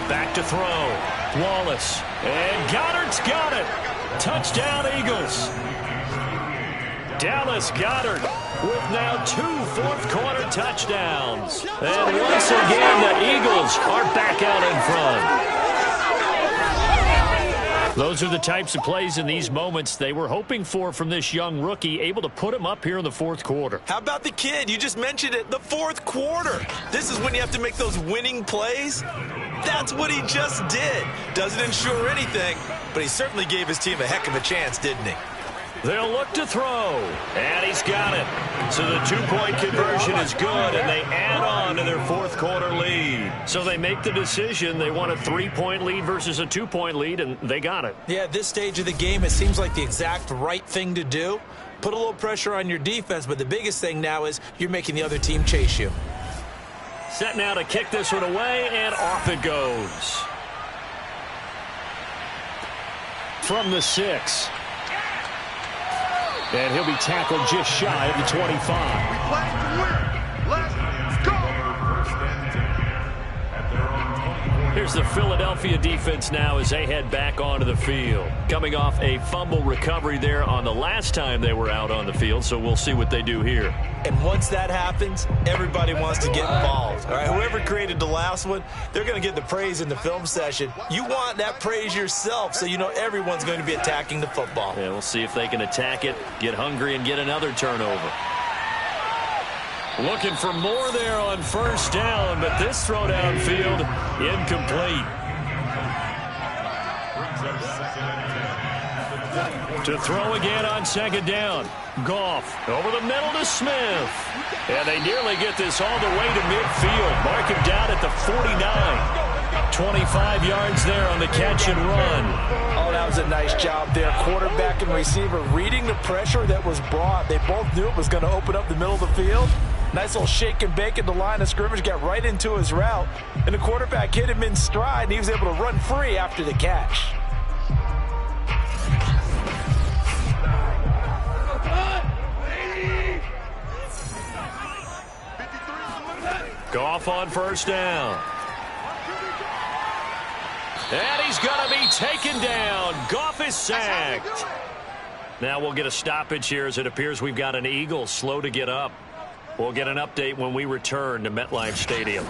Back to throw. Wallace. And Goddard's got it. Touchdown, Eagles. Dallas Goedert with now 2 fourth-quarter touchdowns. And once again, the Eagles are back out in front. Those are the types of plays in these moments they were hoping for from this young rookie, able to put him up here in the 4th quarter. How about the kid? You just mentioned it, the 4th quarter. This is when you have to make those winning plays. That's what he just did. Doesn't ensure anything, but he certainly gave his team a heck of a chance, didn't he? They'll look to throw, and he's got it. So the 2-point conversion is good, and they add on to their 4th quarter lead. So they make the decision. They want a 3-point lead versus a 2-point lead, and they got it. Yeah, at this stage of the game, it seems like the exact right thing to do. Put a little pressure on your defense, but the biggest thing now is you're making the other team chase you. Set now to kick this one away, and off it goes. From the 6. And he'll be tackled just shy of the 25. We play to win. Let's go. Here's the Philadelphia defense now as they head back onto the field. Coming off a fumble recovery there on the last time they were out on the field, so we'll see what they do here. And once that happens, everybody wants to get involved. All right, whoever created the last one, they're going to get the praise in the film session. You want that praise yourself, so you know everyone's going to be attacking the football. Yeah, we'll see if they can attack it, get hungry, and get another turnover. Looking for more there on first down, but this throw downfield incomplete. To throw again on second down. Goff over the middle to Smith. And they nearly get this all the way to midfield. Mark him down at the 49. 25 yards there on the catch and run. Oh, that was a nice job there. Quarterback and receiver reading the pressure that was brought. They both knew it was going to open up the middle of the field. Nice little shake and bake at the line of scrimmage, got right into his route. And the quarterback hit him in stride, and he was able to run free after the catch. Goff on first down. And he's going to be taken down. Goff is sacked. Now we'll get a stoppage here as it appears we've got an Eagle slow to get up. We'll get an update when we return to MetLife Stadium.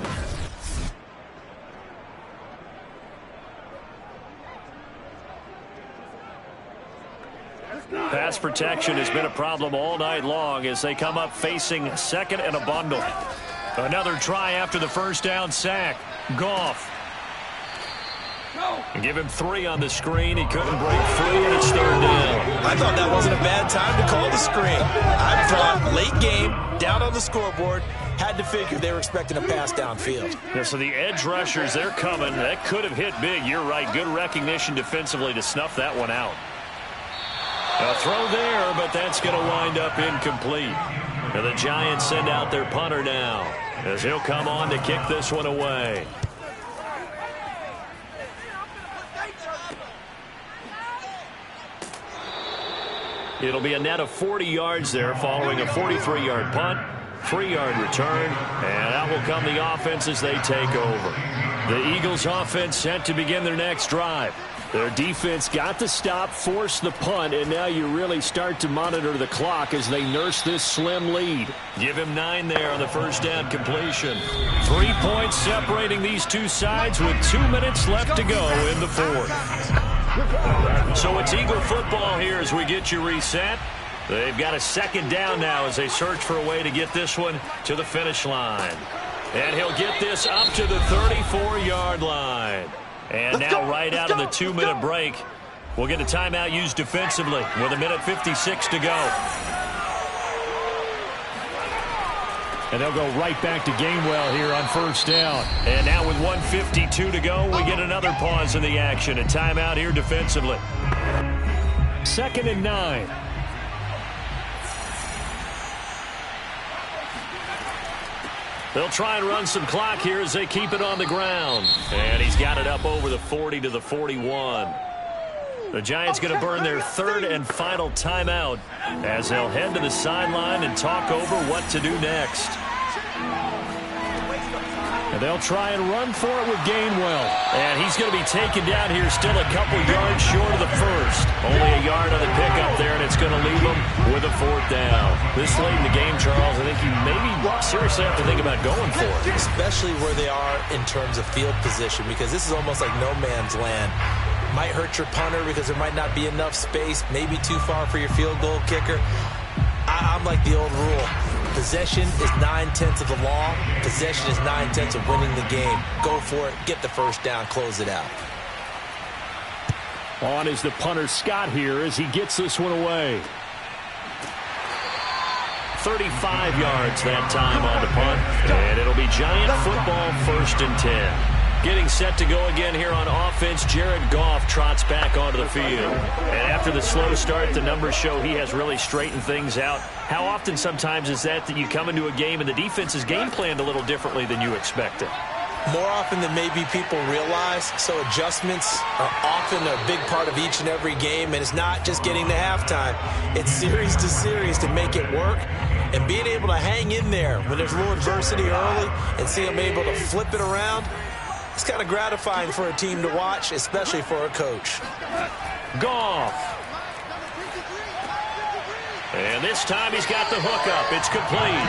Pass protection has been a problem all night long as they come up facing second and a bundle. Another try after the first down sack. Goff. Give him 3 on the screen. He couldn't break free, and it's third down. I thought that wasn't a bad time to call the screen. I thought late game, down on the scoreboard, had to figure they were expecting a pass downfield. Yeah, so the edge rushers, they're coming. That could have hit big. You're right. Good recognition defensively to snuff that one out. A throw there, but that's going to wind up incomplete. Now the Giants send out their punter now as he'll come on to kick this one away. It'll be a net of 40 yards there following a 43-yard punt, 3-yard return, and out will come the offense as they take over. The Eagles offense set to begin their next drive. Their defense got the stop, forced the punt, and now you really start to monitor the clock as they nurse this slim lead. Give him 9 there on the first down completion. 3 points separating these two sides with 2 minutes left to go in the fourth. So it's Eagle football here as we get you reset. They've got a second down now as they search for a way to get this one to the finish line. And he'll get this up to the 34-yard line. And now right out of the 2-minute break, we'll get a timeout used defensively with 1:56 to go. And they'll go right back to Gainwell here on first down. And now with 1:52 to go, we get another pause in the action. A timeout here defensively. 2nd and 9. They'll try and run some clock here as they keep it on the ground. And he's got it up over the 40 to the 41. The Giants going to burn their 3rd and final timeout as they'll head to the sideline and talk over what to do next. And they'll try and run for it with Gainwell. And he's going to be taken down here still a couple yards short of the first. Only a yard on the pickup there, and it's going to leave him with a 4th down. This late in the game, Charles, I think you maybe seriously have to think about going for it. Especially where they are in terms of field position, because this is almost like no man's land. Might hurt your punter because there might not be enough space, maybe too far for your field goal kicker. I'm like the old rule. Possession is 9/10 of the law. Possession is 9/10 of winning the game. Go for it. Get the first down. Close it out. On is the punter Scott here as he gets this one away. 35 yards that time on the punt. And it'll be Giant football 1st and 10. Getting set to go again here on offense. Jared Goff trots back onto the field. And after the slow start, the numbers show he has really straightened things out. How often sometimes is that you come into a game and the defense is game planned a little differently than you expected? More often than maybe people realize. So adjustments are often a big part of each and every game. And it's not just getting to halftime. It's series to series to make it work. And being able to hang in there when there's a little adversity early and see them able to flip it around, it's kind of gratifying for a team to watch, especially for a coach. Goff. And this time he's got the hook up. It's complete.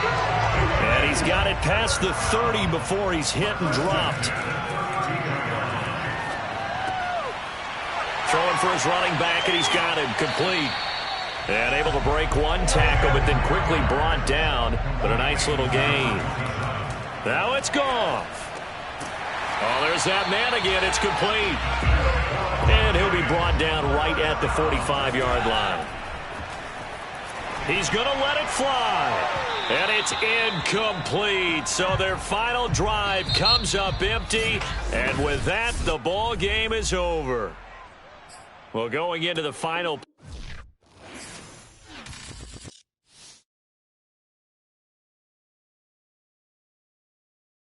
And he's got it past the 30 before he's hit and dropped. Throwing for his running back, and he's got him complete. And able to break one tackle, but then quickly brought down. But a nice little gain. Now it's Goff. Oh, there's that man again. It's complete. And he'll be brought down right at the 45-yard line. He's going to let it fly. And it's incomplete. So their final drive comes up empty. And with that, the ball game is over. Well, going into the final